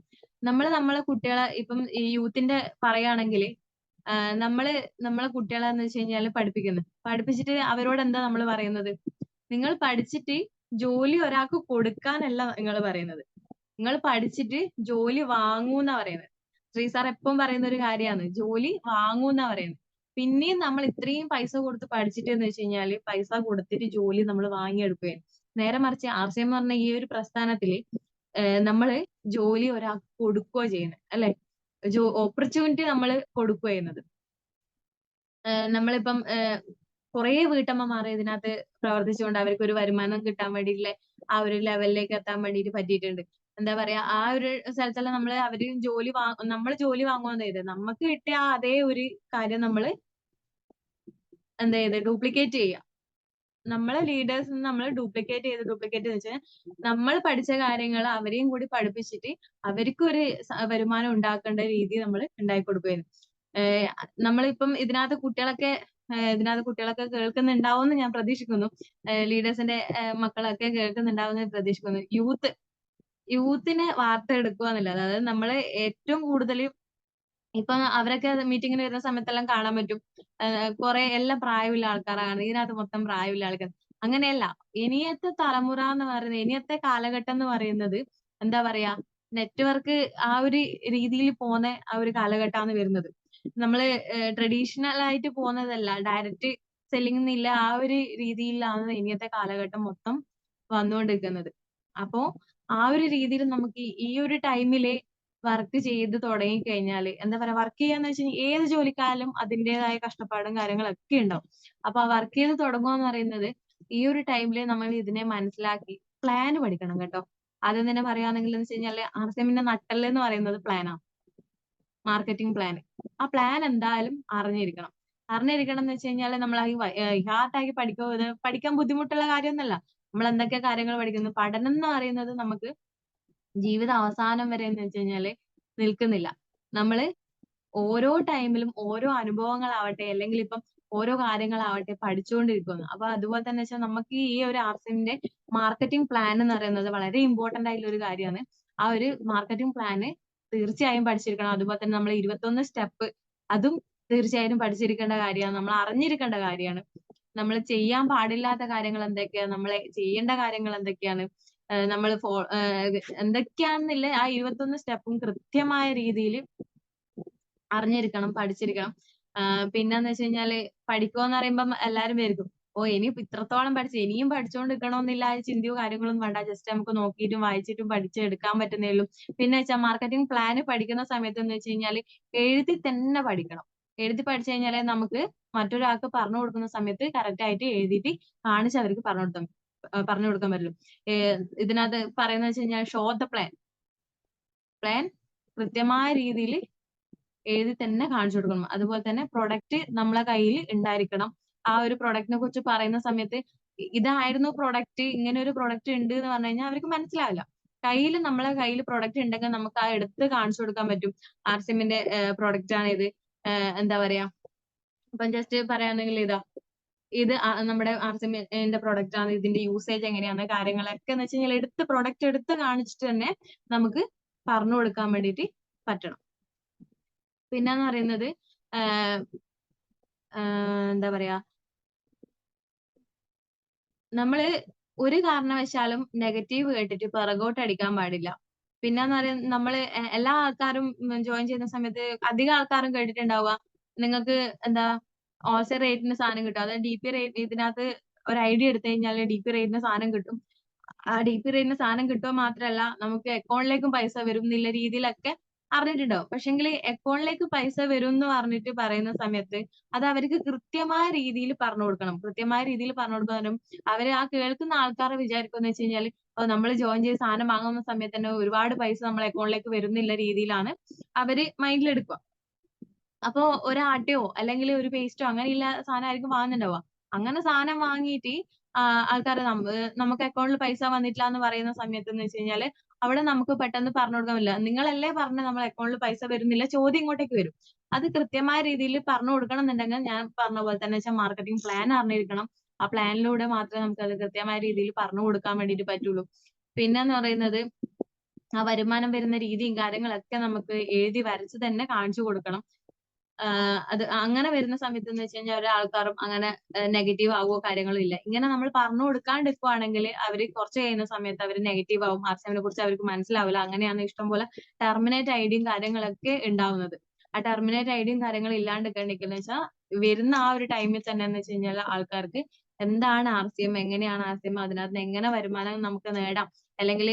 നമ്മളെ കുട്ടികളെ ഇപ്പം ഈ യൂത്തിന്റെ പറയുകയാണെങ്കിൽ നമ്മളെ കുട്ടികളെ എന്ന് വെച്ച് കഴിഞ്ഞാൽ പഠിപ്പിച്ചിട്ട് അവരോട് എന്താ നമ്മൾ പറയുന്നത്, നിങ്ങൾ പഠിച്ചിട്ട് ജോലി ഒരാൾക്ക് കൊടുക്കാനല്ല നിങ്ങൾ പറയുന്നത്, നിങ്ങൾ പഠിച്ചിട്ട് ജോലി വാങ്ങൂന്നാ പറയുന്നത്. ശ്രീ സാർ എപ്പം പറയുന്ന ഒരു കാര്യമാണ്, ജോലി വാങ്ങൂന്നാ പറയുന്നത്. പിന്നെയും നമ്മൾ ഇത്രയും പൈസ കൊടുത്ത് പഠിച്ചിട്ട് എന്ന് വെച്ച് കഴിഞ്ഞാല് പൈസ കൊടുത്തിട്ട് ജോലി നമ്മൾ വാങ്ങിയെടുക്കുകയാണ്. നേരെ മറിച്ച് RCM എന്ന് പറഞ്ഞ ഈ ഒരു പ്രസ്ഥാനത്തില് നമ്മള് ജോലി ഒരാൾക്ക് കൊടുക്കുകയോ ചെയ്യുന്നത്, അല്ലെ? ഓപ്പർച്യൂണിറ്റി നമ്മൾ കൊടുക്കുകയോ ചെയ്യുന്നത്. നമ്മളിപ്പം കുറെ വീട്ടമ്മമാർ ഇതിനകത്ത് പ്രവർത്തിച്ചുകൊണ്ട് അവർക്ക് ഒരു വരുമാനം കിട്ടാൻ വേണ്ടിയിട്ടുള്ള ആ ഒരു ലെവലിലേക്ക് എത്താൻ വേണ്ടിയിട്ട് പറ്റിയിട്ടുണ്ട്. എന്താ പറയാ, ആ ഒരു സ്ഥലത്തെല്ലാം നമ്മൾ ജോലി വാങ്ങുകയെന്ന് ചെയ്തത്, നമുക്ക് കിട്ടിയ അതേ ഒരു കാര്യം നമ്മൾ എന്താ ചെയ്ത് ഡ്യൂപ്ലിക്കേറ്റ് ചെയ്യുക. നമ്മളെ ലീഡേഴ്സ് നമ്മൾ ഡ്യൂപ്ലിക്കേറ്റ് എന്ന് വെച്ചാൽ നമ്മൾ പഠിച്ച കാര്യങ്ങൾ അവരെയും കൂടി പഠിപ്പിച്ചിട്ട് അവർക്കൊരു വരുമാനം ഉണ്ടാക്കേണ്ട രീതി നമ്മൾ ഉണ്ടാക്കി കൊടുക്കുകയായിരുന്നു. നമ്മളിപ്പം ഇതിനകത്ത് കുട്ടികളൊക്കെ കേൾക്കുന്നുണ്ടാവുമെന്ന് ഞാൻ പ്രതീക്ഷിക്കുന്നു. ലീഡേഴ്സിന്റെ മക്കളൊക്കെ കേൾക്കുന്നുണ്ടാവുമെന്ന് പ്രതീക്ഷിക്കുന്നു. യൂത്തിനെ വാർത്തെടുക്കുക എന്നുള്ളത്, അതായത് നമ്മള് ഏറ്റവും കൂടുതൽ ഇപ്പൊ അവരൊക്കെ മീറ്റിങ്ങിന് വരുന്ന സമയത്തെല്ലാം കാണാൻ പറ്റും. കുറെ എല്ലാം പ്രായമുള്ള ആൾക്കാരാണ് ഇതിനകത്ത്, മൊത്തം പ്രായമുള്ള ആൾക്കാർ. അങ്ങനെയല്ല, ഇനിയത്തെ തലമുറ എന്ന് പറയുന്നത്, ഇനിയത്തെ കാലഘട്ടം എന്ന് പറയുന്നത് എന്താ പറയാ, നെറ്റ്വർക്ക് ആ ഒരു രീതിയിൽ പോകുന്ന ആ ഒരു കാലഘട്ടമാണ് വരുന്നത്. നമ്മള് ട്രഡീഷണൽ ആയിട്ട് പോകുന്നതല്ല, ഡയറക്റ്റ് സെല്ലിംഗ് എന്നില്ല ആ ഒരു രീതിയിലാണ് ഇനിയത്തെ കാലഘട്ടം മൊത്തം വന്നുകൊണ്ടിരിക്കുന്നത്. അപ്പോ ആ ഒരു രീതിയിൽ നമുക്ക് ഈ ഒരു ടൈമില് വർക്ക് ചെയ്ത് തുടങ്ങിക്കഴിഞ്ഞാല് എന്താ പറയാ, വർക്ക് ചെയ്യാന്ന് വെച്ച് കഴിഞ്ഞാൽ ഏത് ജോലിക്കായാലും അതിന്റേതായ കഷ്ടപ്പാടും കാര്യങ്ങളൊക്കെ ഉണ്ടാവും. അപ്പൊ ആ വർക്ക് ചെയ്ത് തുടങ്ങുക എന്ന് പറയുന്നത് ഈ ഒരു ടൈമില് നമ്മൾ ഇതിനെ മനസ്സിലാക്കി പ്ലാൻ പഠിക്കണം കേട്ടോ. ആദ്യം തന്നെ പറയുകയാണെങ്കിൽ എന്ന് വെച്ച് കഴിഞ്ഞാല് RCMന്റെ നട്ടെല്ല് എന്ന് പറയുന്നത് പ്ലാനാണ്, മാർക്കറ്റിംഗ് പ്ലാൻ. ആ പ്ലാൻ എന്തായാലും അറിഞ്ഞിരിക്കണം. അറിഞ്ഞിരിക്കണം എന്ന് വെച്ച് കഴിഞ്ഞാൽ നമ്മൾ ഹാർട്ടാക്കി പഠിക്കാൻ ബുദ്ധിമുട്ടുള്ള കാര്യമൊന്നുമല്ല. നമ്മൾ എന്തൊക്കെ കാര്യങ്ങൾ പഠിക്കുന്നു, പഠനം എന്ന് പറയുന്നത് നമുക്ക് ജീവിത അവസാനം വരെ എന്ന് വെച്ച് കഴിഞ്ഞാല് നിൽക്കുന്നില്ല. നമ്മള് ഓരോ ടൈമിലും ഓരോ അനുഭവങ്ങളാവട്ടെ അല്ലെങ്കിൽ ഇപ്പം ഓരോ കാര്യങ്ങളാവട്ടെ പഠിച്ചുകൊണ്ടിരിക്കുന്നു. അപ്പൊ അതുപോലെ തന്നെ വെച്ചാൽ നമുക്ക് ഈ ഒരു RCMന്റെ മാർക്കറ്റിംഗ് പ്ലാൻ എന്ന് പറയുന്നത് വളരെ ഇമ്പോർട്ടന്റ് ആയിട്ടുള്ള ഒരു കാര്യമാണ്. ആ ഒരു മാർക്കറ്റിംഗ് പ്ലാന് തീർച്ചയായും പഠിച്ചിരിക്കണം. അതുപോലെ തന്നെ നമ്മൾ 21 സ്റ്റെപ്പ്, അതും തീർച്ചയായും പഠിച്ചിരിക്കേണ്ട കാര്യമാണ്, നമ്മൾ അറിഞ്ഞിരിക്കേണ്ട കാര്യമാണ്. നമ്മൾ ചെയ്യാൻ പാടില്ലാത്ത കാര്യങ്ങൾ എന്തൊക്കെയാണ്, നമ്മൾ ചെയ്യേണ്ട കാര്യങ്ങൾ എന്തൊക്കെയാണ്, നമ്മൾ എന്തൊക്കെയാണെന്നില്ല ആ 21 സ്റ്റെപ്പും കൃത്യമായ രീതിയിൽ അറിഞ്ഞിരിക്കണം, പഠിച്ചിരിക്കണം. പിന്നെന്ന് വെച്ച് കഴിഞ്ഞാല് പഠിക്കുമെന്ന് പറയുമ്പം എല്ലാരും വിചാരിക്കും, ഓ ഇനി ഇത്രത്തോളം പഠിച്ച് ഇനിയും പഠിച്ചുകൊണ്ടിരിക്കണമെന്നില്ല ആ ചിന്തയോ കാര്യങ്ങളൊന്നും വേണ്ട. ജസ്റ്റ് നമുക്ക് നോക്കിയിട്ടും വായിച്ചിട്ടും പഠിച്ചെടുക്കാൻ പറ്റുന്നേ ഉള്ളൂ. പിന്നെ വെച്ചാൽ മാർക്കറ്റിംഗ് പ്ലാന് പഠിക്കുന്ന സമയത്ത് എന്ന് വെച്ച് കഴിഞ്ഞാല് എഴുതി തന്നെ പഠിക്കണം. എഴുതി പഠിച്ചു കഴിഞ്ഞാലേ നമുക്ക് മറ്റൊരാൾക്ക് പറഞ്ഞു കൊടുക്കുന്ന സമയത്ത് കറക്റ്റ് ആയിട്ട് എഴുതിയിട്ട് കാണിച്ച് അവർക്ക് പറഞ്ഞു കൊടുക്കാൻ പറ്റുള്ളൂ. ഇതിനകത്ത് പറയുന്നത് വെച്ച് കഴിഞ്ഞാൽ ഷോ ദ പ്ലാൻ കൃത്യമായ രീതിയിൽ എഴുതി തന്നെ കാണിച്ചു കൊടുക്കണം. അതുപോലെ തന്നെ പ്രൊഡക്റ്റ് നമ്മളെ കയ്യിൽ ഉണ്ടായിരിക്കണം. ആ ഒരു പ്രൊഡക്റ്റിനെ കുറിച്ച് പറയുന്ന സമയത്ത് ഇതായിരുന്നു പ്രൊഡക്റ്റ്, ഇങ്ങനെ ഒരു പ്രൊഡക്റ്റ് ഉണ്ട് എന്ന് പറഞ്ഞു കഴിഞ്ഞാൽ അവർക്ക് മനസ്സിലാവില്ല. നമ്മളെ കയ്യിൽ പ്രൊഡക്റ്റ് ഉണ്ടെങ്കിൽ നമുക്ക് ആ എടുത്ത് കാണിച്ചു കൊടുക്കാൻ പറ്റും. RCMന്റെ പ്രൊഡക്റ്റ് ആണ് ഇത്. എന്താ പറയാ, ഇപ്പം ജസ്റ്റ് പറയുകയാണെങ്കിൽ ഇതാ ഇത് നമ്മുടെ ആർസിഎമ്മിന്റെ പ്രൊഡക്റ്റ് ആണ്, ഇതിന്റെ യൂസേജ് എങ്ങനെയാണ്, കാര്യങ്ങളൊക്കെ എന്ന് വെച്ച് കഴിഞ്ഞാൽ പ്രൊഡക്റ്റ് എടുത്ത് കാണിച്ചിട്ട് തന്നെ നമുക്ക് പറഞ്ഞു കൊടുക്കാൻ വേണ്ടിയിട്ട് പറ്റണം. പിന്നെന്ന് പറയുന്നത് എന്താ പറയാ, നമ്മള് ഒരു കാരണവശാലും നെഗറ്റീവ് കേട്ടിട്ട് പിറകോട്ട് അടിക്കാൻ പാടില്ല. പിന്നെന്ന് പറയുന്നത് നമ്മള് എല്ലാ ആൾക്കാരും ജോയിൻ ചെയ്യുന്ന സമയത്ത് അധികം ആൾക്കാരും കേട്ടിട്ടുണ്ടാവുക, നിങ്ങൾക്ക് എന്താ ഹോൾസെയിൽ റേറ്റിന് സാധനം കിട്ടും. അതായത് DP റേറ്റ്, ഇതിനകത്ത് ഒരു ഐഡിയ എടുത്തു കഴിഞ്ഞാൽ DP റേറ്റിന് സാധനം കിട്ടും. ആ DP റേറ്റിന് സാധനം കിട്ടുക മാത്രമല്ല, നമുക്ക് അക്കൗണ്ടിലേക്കും പൈസ വരും എന്നുള്ള രീതിയിലൊക്കെ അറിഞ്ഞിട്ടുണ്ടാവും. പക്ഷെങ്കിൽ അക്കൗണ്ടിലേക്ക് പൈസ വരും എന്ന് പറഞ്ഞിട്ട് പറയുന്ന സമയത്ത് അത് അവർക്ക് കൃത്യമായ രീതിയിൽ പറഞ്ഞു കൊടുക്കണം. കൃത്യമായ രീതിയിൽ പറഞ്ഞു കൊടുക്കാനും അവര് ആ കേൾക്കുന്ന ആൾക്കാരെ വിചാരിക്കുമെന്ന് വെച്ച് കഴിഞ്ഞാൽ നമ്മൾ ജോയിൻ ചെയ്ത് സാധനം വാങ്ങുന്ന സമയത്ത് തന്നെ ഒരുപാട് പൈസ നമ്മളെ അക്കൗണ്ടിലേക്ക് വരുന്നില്ല രീതിയിലാണ് അവര് മൈൻഡിൽ എടുക്കുക. അപ്പൊ ഒരാട്ടയോ അല്ലെങ്കിൽ ഒരു പേസ്റ്റോ അങ്ങനെയുള്ള സാധനമായിരിക്കും വാങ്ങുന്നുണ്ടാവുക. അങ്ങനെ സാധനം വാങ്ങിയിട്ട് ആൾക്കാര് നമുക്ക് അക്കൗണ്ടിൽ പൈസ വന്നിട്ടില്ല എന്ന് പറയുന്ന സമയത്ത് എന്ന് വെച്ച് കഴിഞ്ഞാല് അവിടെ നമുക്ക് പെട്ടെന്ന് പറഞ്ഞു കൊടുക്കാൻ പറ്റില്ല. നിങ്ങളല്ലേ പറഞ്ഞ നമ്മളെ അക്കൗണ്ടിൽ പൈസ വരുന്നില്ല, ചോദ്യം ഇങ്ങോട്ടേക്ക് വരും. അത് കൃത്യമായ രീതിയിൽ പറഞ്ഞു കൊടുക്കണം എന്നുണ്ടെങ്കിൽ ഞാൻ പറഞ്ഞ പോലെ തന്നെ വെച്ചാൽ മാർക്കറ്റിംഗ് പ്ലാൻ അറിഞ്ഞിരിക്കണം. ആ പ്ലാനിലൂടെ മാത്രമേ നമുക്ക് അത് കൃത്യമായ രീതിയിൽ പറഞ്ഞു കൊടുക്കാൻ വേണ്ടിയിട്ട് പറ്റുള്ളൂ. പിന്നെന്ന് പറയുന്നത് ആ വരുമാനം വരുന്ന രീതിയും കാര്യങ്ങളൊക്കെ നമുക്ക് എഴുതി വരച്ച് തന്നെ കാണിച്ചു കൊടുക്കണം. അത് അങ്ങനെ വരുന്ന സമയത്ത് എന്ന് വെച്ച് കഴിഞ്ഞാൽ ഒരാൾക്കാരും അങ്ങനെ നെഗറ്റീവ് ആവുകയോ കാര്യങ്ങളോ ഇല്ല. ഇങ്ങനെ നമ്മൾ പറഞ്ഞു കൊടുക്കാണ്ടിരിക്കുവാണെങ്കിൽ അവര് കുറച്ച് കഴിയുന്ന സമയത്ത് അവര് നെഗറ്റീവ് ആവും. ആർസിഎമ്മിനെ കുറിച്ച് അവർക്ക് മനസ്സിലാവില്ല. അങ്ങനെയാണ് ഇഷ്ടംപോലെ ടെർമിനേറ്റ് ഐഡിയും കാര്യങ്ങളൊക്കെ ഉണ്ടാവുന്നത്. ആ ടെർമിനേറ്റ് ഐഡിയും കാര്യങ്ങളും ഇല്ലാണ്ടിരിക്കണെന്ന് വെച്ചാൽ വരുന്ന ആ ഒരു ടൈമിൽ തന്നെ എന്ന് വെച്ച് കഴിഞ്ഞാൽ ആൾക്കാർക്ക് എന്താണ് ആർസിഎം, എങ്ങനെയാണ് ആർസിഎം, അതിനകത്ത് നിന്ന് എങ്ങനെ വരുമാനം നമുക്ക് നേടാം, അല്ലെങ്കിൽ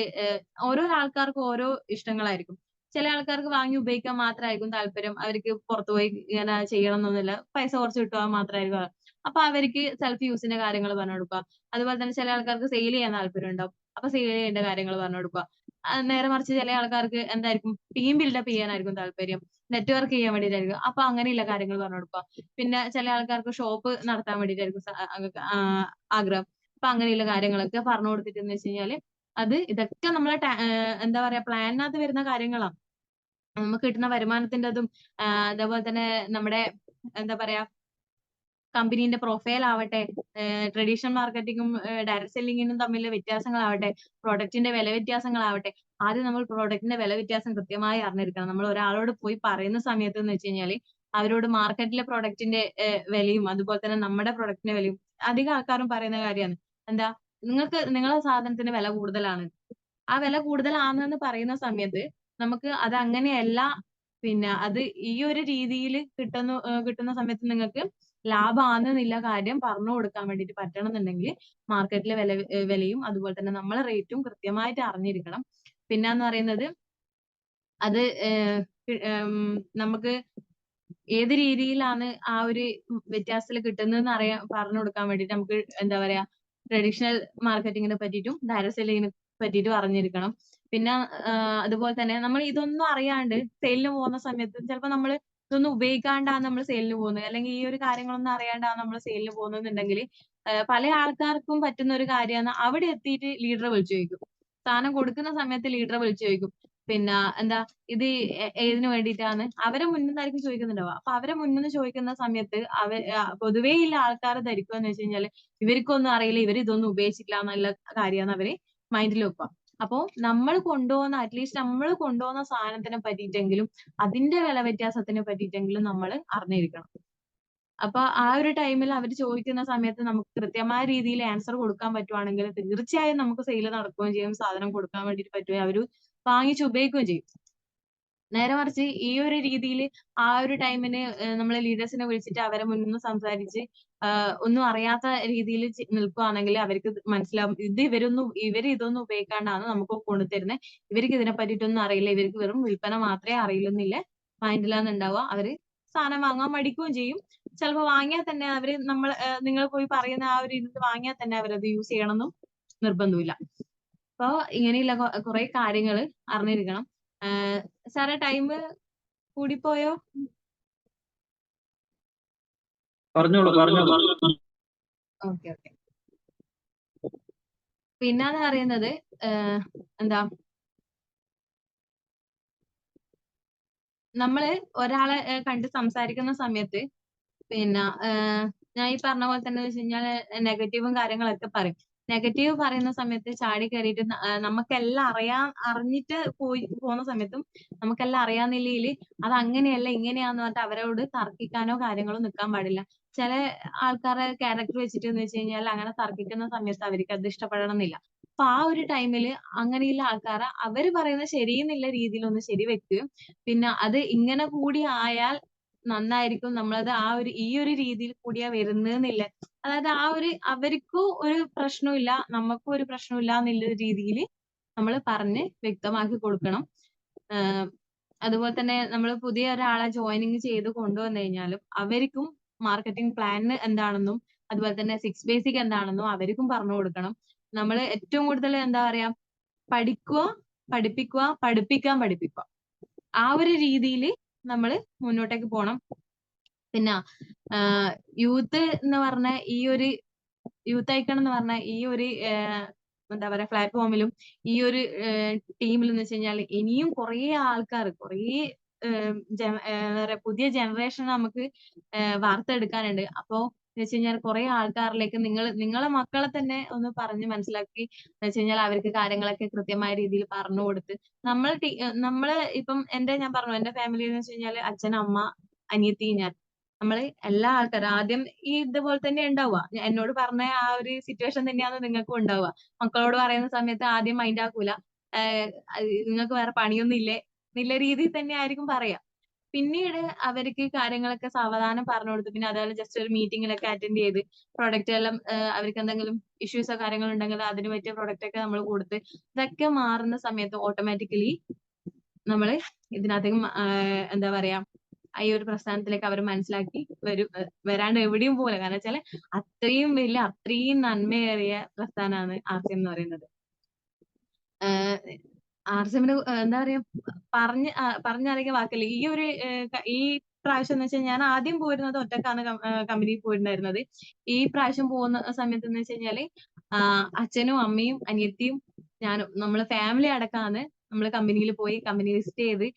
ഓരോ ആൾക്കാർക്കും ഓരോ ഇഷ്ടങ്ങളായിരിക്കും. ചില ആൾക്കാർക്ക് വാങ്ങി ഉപയോഗിക്കാൻ മാത്രമായിരിക്കും താല്പര്യം. അവർക്ക് പുറത്തുപോയി ഇങ്ങനെ ചെയ്യണം എന്നൊന്നുമില്ല. പൈസ കുറച്ച് കിട്ടുക മാത്രമായിരിക്കും. അപ്പൊ അവർക്ക് സെൽഫ് യൂസിന്റെ കാര്യങ്ങൾ പറഞ്ഞു കൊടുക്കുക. അതുപോലെ തന്നെ ചില ആൾക്കാർക്ക് സെയിൽ ചെയ്യാൻ താല്പര്യം ഉണ്ടാവും. അപ്പൊ സെയിൽ ചെയ്യേണ്ട കാര്യങ്ങൾ പറഞ്ഞു കൊടുക്കുക. നേരെ മറിച്ച് ചില ആൾക്കാർക്ക് എന്തായിരിക്കും, ടീം ബിൽഡപ്പ് ചെയ്യാനായിരിക്കും താല്പര്യം, നെറ്റ്വർക്ക് ചെയ്യാൻ വേണ്ടിയിട്ടായിരിക്കും. അപ്പൊ അങ്ങനെയുള്ള കാര്യങ്ങൾ പറഞ്ഞു കൊടുക്കുക. പിന്നെ ചില ആൾക്കാർക്ക് ഷോപ്പ് നടത്താൻ വേണ്ടിയിട്ടായിരിക്കും ആഗ്രഹം. അപ്പൊ അങ്ങനെയുള്ള കാര്യങ്ങളൊക്കെ പറഞ്ഞു കൊടുത്തിട്ടെന്ന് വെച്ച് കഴിഞ്ഞാല് ഇതൊക്കെ നമ്മളെ എന്താ പറയാ പ്ലാനിനകത്ത് വരുന്ന കാര്യങ്ങളാണ്. നമുക്ക് കിട്ടുന്ന വരുമാനത്തിന്റെതും അതേപോലെ തന്നെ നമ്മുടെ എന്താ പറയാ കമ്പനീന്റെ പ്രൊഫൈൽ ആവട്ടെ, ട്രഡീഷണൽ മാർക്കറ്റിംഗും ഡയറക്ട് സെല്ലിങ്ങിനും തമ്മിലുള്ള വ്യത്യാസങ്ങളാവട്ടെ, പ്രൊഡക്റ്റിന്റെ വില വ്യത്യാസങ്ങളാവട്ടെ, ആദ്യം നമ്മൾ പ്രൊഡക്റ്റിന്റെ വില വ്യത്യാസം കൃത്യമായി അറിഞ്ഞിരിക്കണം. നമ്മൾ ഒരാളോട് പോയി പറയുന്ന സമയത്ത് എന്ന് വെച്ച് കഴിഞ്ഞാല് അവരോട് മാർക്കറ്റിലെ പ്രൊഡക്റ്റിന്റെ വിലയും അതുപോലെ തന്നെ നമ്മുടെ പ്രൊഡക്റ്റിന്റെ വിലയും അധികം ആൾക്കാരും പറയുന്ന കാര്യമാണ്. എന്താ, നിങ്ങളുടെ സാധനത്തിന് വില കൂടുതലാണ്. ആ വില കൂടുതലാണെന്ന് പറയുന്ന സമയത്ത് നമുക്ക് അത് അങ്ങനെയല്ല, പിന്നെ അത് ഈ ഒരു രീതിയിൽ കിട്ടുന്ന സമയത്ത് നിങ്ങൾക്ക് ലാഭമാണെന്നില്ല കാര്യം പറഞ്ഞു കൊടുക്കാൻ വേണ്ടിയിട്ട് പറ്റണം എന്നുണ്ടെങ്കിൽ മാർക്കറ്റിലെ വിലയും അതുപോലെ തന്നെ നമ്മളെ റേറ്റും കൃത്യമായിട്ട് അറിഞ്ഞിരിക്കണം. പിന്നെന്ന് പറയുന്നത് അത് നമുക്ക് ഏത് രീതിയിലാണ് ആ ഒരു വ്യത്യാസത്തിൽ കിട്ടുന്നതെന്ന് പറഞ്ഞു കൊടുക്കാൻ വേണ്ടിയിട്ട് നമുക്ക് എന്താ പറയാ ട്രഡീഷണൽ മാർക്കറ്റിങ്ങിനെ പറ്റിയിട്ടും ഡയറക്ട് സെല്ലിങ്ങിനെ പറ്റിയിട്ടും അറിഞ്ഞിരിക്കണം. പിന്നെ അതുപോലെ തന്നെ നമ്മൾ ഇതൊന്നും അറിയാണ്ട് സെയിലിന് പോകുന്ന സമയത്ത് ചിലപ്പോൾ നമ്മൾ ഇതൊന്നും ഉപയോഗിക്കാണ്ടാണ് നമ്മൾ സെയിലിന് പോകുന്നത്, അല്ലെങ്കിൽ ഈ ഒരു കാര്യങ്ങളൊന്നും അറിയാണ്ടാണ് നമ്മൾ സെയിലിന് പോകുന്നതെന്നുണ്ടെങ്കിൽ പല ആൾക്കാർക്കും പറ്റുന്ന ഒരു കാര്യമാണ് അവിടെ എത്തിയിട്ട് ലീഡറെ വിളിച്ചു ചോദിക്കും. സാധനം കൊടുക്കുന്ന സമയത്ത് ലീഡറെ വിളിച്ചു ചോദിക്കും. പിന്നെ എന്താ ഇത് ഏതിനു വേണ്ടിയിട്ടാണ് അവരെ മുന്നിൽ നിന്നായിരിക്കും ചോദിക്കുന്നുണ്ടാവുക. അപ്പൊ അവരെ മുന്നിൽ നിന്ന് ചോദിക്കുന്ന സമയത്ത് പൊതുവേ ഉള്ള ആൾക്കാർ ധരിക്കുക എന്ന് വെച്ച് കഴിഞ്ഞാല് ഇവർക്കൊന്നും അറിയില്ല, ഇവർ ഇതൊന്നും ഉപയോഗിച്ചിട്ടില്ല എന്നുള്ള കാര്യമാണ് അവര് മൈൻഡിൽ വെക്കുക. അപ്പോ നമ്മൾ കൊണ്ടുപോകുന്ന അറ്റ്ലീസ്റ്റ് നമ്മൾ കൊണ്ടുപോകുന്ന സാധനത്തിനെ പറ്റിയിട്ടെങ്കിലും അതിന്റെ വില വ്യത്യാസത്തിനെ പറ്റിയിട്ടെങ്കിലും നമ്മൾ അറിഞ്ഞിരിക്കണം. അപ്പൊ ആ ഒരു ടൈമിൽ അവർ ചോദിക്കുന്ന സമയത്ത് നമുക്ക് കൃത്യമായ രീതിയിൽ ആൻസർ കൊടുക്കാൻ പറ്റുവാണെങ്കിൽ തീർച്ചയായും നമുക്ക് സെയിൽ നടക്കുകയും ചെയ്യും, സാധനം കൊടുക്കാൻ വേണ്ടിയിട്ട് പറ്റുകയും അവര് വാങ്ങിച്ച് ഉപയോഗിക്കുകയും ചെയ്യും. നേരെ മറിച്ച് ഈ ഒരു രീതിയിൽ ആ ഒരു ടൈമിന് നമ്മളെ ലീഡേഴ്സിനെ വിളിച്ചിട്ട് അവരെ മുന്നിൽ നിന്ന് സംസാരിച്ച് ഒന്നും അറിയാത്ത രീതിയിൽ നിൽക്കുകയാണെങ്കിൽ അവർക്ക് മനസ്സിലാവും ഇവര് ഇതൊന്നും ഉപയോഗിക്കാണ്ടാണ് നമുക്ക് കൊണ്ടുതരുന്നത്, ഇവർക്ക് ഇതിനെ പറ്റിയിട്ടൊന്നും അറിയില്ല, ഇവർക്ക് വെറും വിൽപ്പന മാത്രമേ അറിയില്ലെന്നില്ല മൈൻഡിലാണ് ഉണ്ടാവുക. അവര് സാധനം വാങ്ങാൻ മടിക്കുകയും ചെയ്യും. ചിലപ്പോൾ വാങ്ങിയാൽ തന്നെ നിങ്ങൾ പോയി പറയുന്ന ആ ഒരു ഇത് വാങ്ങിയാൽ തന്നെ അവരത് യൂസ് ചെയ്യണമെന്നും നിർബന്ധമില്ല. അപ്പൊ ഇങ്ങനെയുള്ള കുറെ കാര്യങ്ങൾ അറിഞ്ഞിരിക്കണം. സാറേ, ടൈം കൂടിപ്പോയോ? പറഞ്ഞോളൂ. ഓക്കെ. പിന്നെന്ന് പറയുന്നത് എന്താ, നമ്മള് ഒരാളെ കണ്ട് സംസാരിക്കുന്ന സമയത്ത് പിന്നെ ഞാൻ ഈ പറഞ്ഞ പോലെ തന്നെ വെച്ച് കഴിഞ്ഞാൽ നെഗറ്റീവും കാര്യങ്ങളൊക്കെ പറയും. നെഗറ്റീവ് പറയുന്ന സമയത്ത് ചാടി കയറിയിട്ട് നമുക്കെല്ലാം അറിഞ്ഞിട്ട് പോകുന്ന സമയത്തും നമുക്കെല്ലാം അറിയാവുന്ന നിലയില് അത് അങ്ങനെയല്ല ഇങ്ങനെയാന്ന് പറഞ്ഞിട്ട് അവരോട് തർക്കിക്കാനോ കാര്യങ്ങളോ നിക്കാൻ പാടില്ല. ചില ആൾക്കാരെ ക്യാരക്ടർ വെച്ചിട്ട് എന്ന് വെച്ച് കഴിഞ്ഞാൽ അങ്ങനെ തർക്കിക്കുന്ന സമയത്ത് അവർക്ക് അത് ഇഷ്ടപ്പെടണമെന്നില്ല. അപ്പൊ ആ ഒരു ടൈമില് അങ്ങനെയുള്ള ആൾക്കാരെ അവര് പറയുന്നത് ശരിയെന്നുള്ള രീതിയിൽ ഒന്ന് ശരിവെക്കുകയും പിന്നെ അത് ഇങ്ങനെ കൂടി ആയാൽ നന്നായിരിക്കും. നമ്മളത് ഈ ഒരു രീതിയിൽ കൂടിയാ വരുന്നേന്നില്ല. അതായത് അവർക്കും ഒരു പ്രശ്നവുമില്ല, നമുക്കും ഒരു പ്രശ്നവുമില്ല എന്നുള്ള രീതിയില് നമ്മള് പറഞ്ഞ് വ്യക്തമാക്കി കൊടുക്കണം. ആഹ് അതുപോലെ തന്നെ നമ്മള് പുതിയ ഒരാളെ ജോയിനിങ് ചെയ്ത് കൊണ്ടുവന്നു കഴിഞ്ഞാലും അവർക്കും മാർക്കറ്റിംഗ് പ്ലാൻ എന്താണെന്നും അതുപോലെ തന്നെ സിക്സ് ബേസിക് എന്താണെന്നും അവർക്കും പറഞ്ഞു കൊടുക്കണം. നമ്മള് ഏറ്റവും കൂടുതൽ എന്താ പറയാ പഠിക്കുക, പഠിപ്പിക്കുക, പഠിപ്പിക്കുക. ആ ഒരു രീതിയില് നമ്മള് മുന്നോട്ടേക്ക് പോണം. പിന്നെ യൂത്ത് എന്ന് പറഞ്ഞ യൂത്ത് ഐക്കൺ എന്ന് പറഞ്ഞ ഈ ഒരു എന്താ പറയാ പ്ലാറ്റ്ഫോമിലും ഈ ഒരു ടീമിൽ എന്ന് വെച്ച് കഴിഞ്ഞാൽ ഇനിയും കുറേ ആൾക്കാർ പുതിയ ജനറേഷൻ നമുക്ക് വാർത്തെടുക്കാനുണ്ട്. അപ്പോ എന്ന് വെച്ച് കഴിഞ്ഞാൽ കുറെ ആൾക്കാരിലേക്ക് നിങ്ങളെ മക്കളെ തന്നെ ഒന്ന് പറഞ്ഞ് മനസ്സിലാക്കി എന്ന് വെച്ച് കഴിഞ്ഞാൽ അവർക്ക് കാര്യങ്ങളൊക്കെ കൃത്യമായ രീതിയിൽ പറഞ്ഞു കൊടുത്ത് നമ്മള് ഇപ്പം ഞാൻ പറഞ്ഞു എന്റെ ഫാമിലി എന്ന് വെച്ച് കഴിഞ്ഞാൽ അച്ഛൻ, അമ്മ, അനിയത്തി, ഞാൻ നമ്മള് എല്ലാ ആൾക്കാരും ആദ്യം ഈ ഇതുപോലെ തന്നെ ഉണ്ടാവുക. എന്നോട് പറഞ്ഞ ആ ഒരു സിറ്റുവേഷൻ തന്നെയാണ് നിങ്ങൾക്കും ഉണ്ടാവുക. മക്കളോട് പറയുന്ന സമയത്ത് ആദ്യം മൈൻഡ് ആക്കൂല. നിങ്ങൾക്ക് വേറെ പണിയൊന്നും ഇല്ലേ എന്നുള്ള രീതിയിൽ തന്നെ ആയിരിക്കും പറയാ. പിന്നീട് അവർക്ക് കാര്യങ്ങളൊക്കെ സാവധാനം പറഞ്ഞു കൊടുത്ത് പിന്നെ അതേപോലെ ജസ്റ്റ് ഒരു മീറ്റിങ്ങിലൊക്കെ അറ്റൻഡ് ചെയ്ത് പ്രൊഡക്റ്റ് എല്ലാം അവർക്ക് എന്തെങ്കിലും ഇഷ്യൂസോ കാര്യങ്ങളോ ഉണ്ടെങ്കിൽ അതിന് പറ്റിയ പ്രൊഡക്റ്റ് ഒക്കെ നമ്മൾ കൊടുത്ത് ഇതൊക്കെ മാറുന്ന സമയത്ത് ഓട്ടോമാറ്റിക്കലി നമ്മള് ഇതിനകത്തേക്ക് എന്താ പറയാ ഈ ഒരു പ്രസ്ഥാനത്തിലേക്ക് അവർ മനസ്സിലാക്കി വരാണ്ട് എവിടെയും പോലെ. കാരണം വെച്ചാല് അത്രയും നന്മയേറിയ പ്രസ്ഥാനമാണ് ആർസിഎം എന്ന് പറയുന്നത്. ആർസിഎമ്മിന് എന്താ പറയാ പറഞ്ഞറിയിക്കാൻ വാക്കില്ല. ഈ പ്രാവശ്യം എന്ന് വെച്ചാൽ ഞാൻ ആദ്യം പോയിരുന്നത് ഒറ്റക്കാണ് കമ്പനിയിൽ പോയിരുന്നായിരുന്നത്. ഈ പ്രാവശ്യം പോകുന്ന സമയത്ത് എന്ന് വെച്ച് കഴിഞ്ഞാല് അച്ഛനും അമ്മയും അനിയത്തിയും ഞാനും നമ്മള് ഫാമിലി അടക്കമാണ് നമ്മള് കമ്പനിയിൽ പോയി കമ്പനി വിസിറ്റ് ചെയ്ത്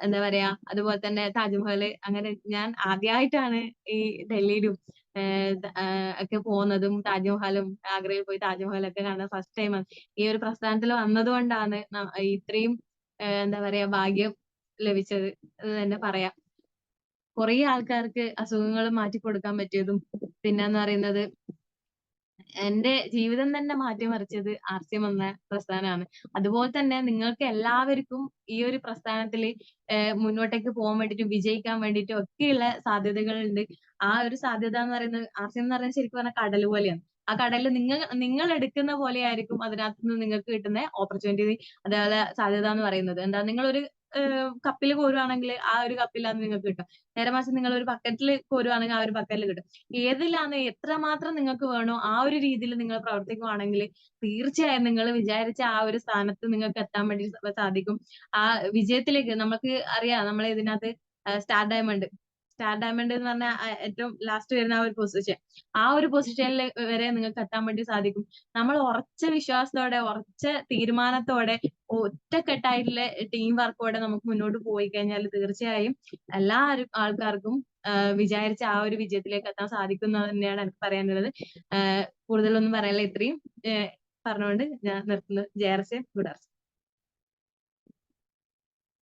എന്താ പറയാ അതുപോലെ തന്നെ താജ്മഹല് അങ്ങനെ ഞാൻ ആദ്യമായിട്ടാണ് ഈ ഡൽഹിയിലും ഒക്കെ പോകുന്നതും താജ്മഹലും ആഗ്രയിൽ പോയി താജ്മഹലൊക്കെ കാണുന്നത് ഫസ്റ്റ് ടൈമാണ്. ഈ ഒരു പ്രസ്ഥാനത്തിൽ വന്നത് കൊണ്ടാണ് ഇത്രയും എന്താ പറയാ ഭാഗ്യം ലഭിച്ചത് എന്ന് തന്നെ പറയാം. കുറേ ആൾക്കാർക്ക് അസുഖങ്ങൾ മാറ്റിക്കൊടുക്കാൻ പറ്റിയതും പിന്നെന്ന് പറയുന്നത് എന്റെ ജീവിതം തന്നെ മാറ്റിമറിച്ചത് ആർസിഎം എന്ന പ്രസ്ഥാനമാണ്. അതുപോലെ തന്നെ നിങ്ങൾക്ക് എല്ലാവർക്കും ഈ ഒരു പ്രസ്ഥാനത്തിൽ മുന്നോട്ടേക്ക് പോകാൻ വേണ്ടിയിട്ടും വിജയിക്കാൻ വേണ്ടിയിട്ടും ഒക്കെയുള്ള സാധ്യതകളുണ്ട്. ആ ഒരു സാധ്യത എന്ന് പറയുന്നത് ആർസിഎം എന്ന് പറയുന്നത് ശരിക്കും പറഞ്ഞാൽ കടൽ പോലെയാണ്. ആ കടലിൽ നിങ്ങൾ എടുക്കുന്ന പോലെ ആയിരിക്കും അതിനകത്ത് നിന്ന് നിങ്ങൾക്ക് കിട്ടുന്ന ഓപ്പർച്യൂണിറ്റി അതേപോലെ സാധ്യത എന്ന് പറയുന്നത്. എന്താ നിങ്ങളൊരു കപ്പിൽ കോരുവാണെങ്കിൽ ആ ഒരു കപ്പിലാണ് നിങ്ങൾക്ക് കിട്ടും. നേരെ മറിച്ച് നിങ്ങൾ ഒരു ബക്കറ്റിൽ കോരുവാണെങ്കിൽ ആ ഒരു ബക്കറ്റിൽ കിട്ടും. ഏതിലാണ് എത്രമാത്രം നിങ്ങൾക്ക് വേണോ ആ ഒരു രീതിയിൽ നിങ്ങൾ പ്രവർത്തിക്കുകയാണെങ്കിൽ തീർച്ചയായും നിങ്ങൾ വിചാരിച്ച ആ ഒരു സ്ഥാനത്ത് നിങ്ങൾക്ക് എത്താൻ വേണ്ടി സാധിക്കും. ആ വിജയത്തിലേക്ക് നമുക്ക് അറിയാം നമ്മളെ ഇതിനകത്ത് സ്റ്റാർ ഡയമണ്ട് എന്ന് പറഞ്ഞ ഏറ്റവും ലാസ്റ്റ് വരുന്ന ആ ഒരു പൊസിഷൻ. ആ ഒരു പൊസിഷനിൽ വരെ നിങ്ങൾക്ക് എത്താൻ വേണ്ടി സാധിക്കും. നമ്മൾ ഉറച്ച വിശ്വാസത്തോടെ ഉറച്ച തീരുമാനത്തോടെ ഒറ്റക്കെട്ടായിട്ടുള്ള ടീം വർക്കോടെ നമുക്ക് മുന്നോട്ട് പോയി കഴിഞ്ഞാൽ തീർച്ചയായും എല്ലാ ആൾക്കാർക്കും വിചാരിച്ച ആ ഒരു വിജയത്തിലേക്ക് എത്താൻ സാധിക്കുന്നത് തന്നെയാണ് എനിക്ക് പറയാനുള്ളത്. കൂടുതലൊന്നും പറയാനില്ല. ഇത്രയും പറഞ്ഞുകൊണ്ട് ഞാൻ നിർത്തുന്നു. J R C good R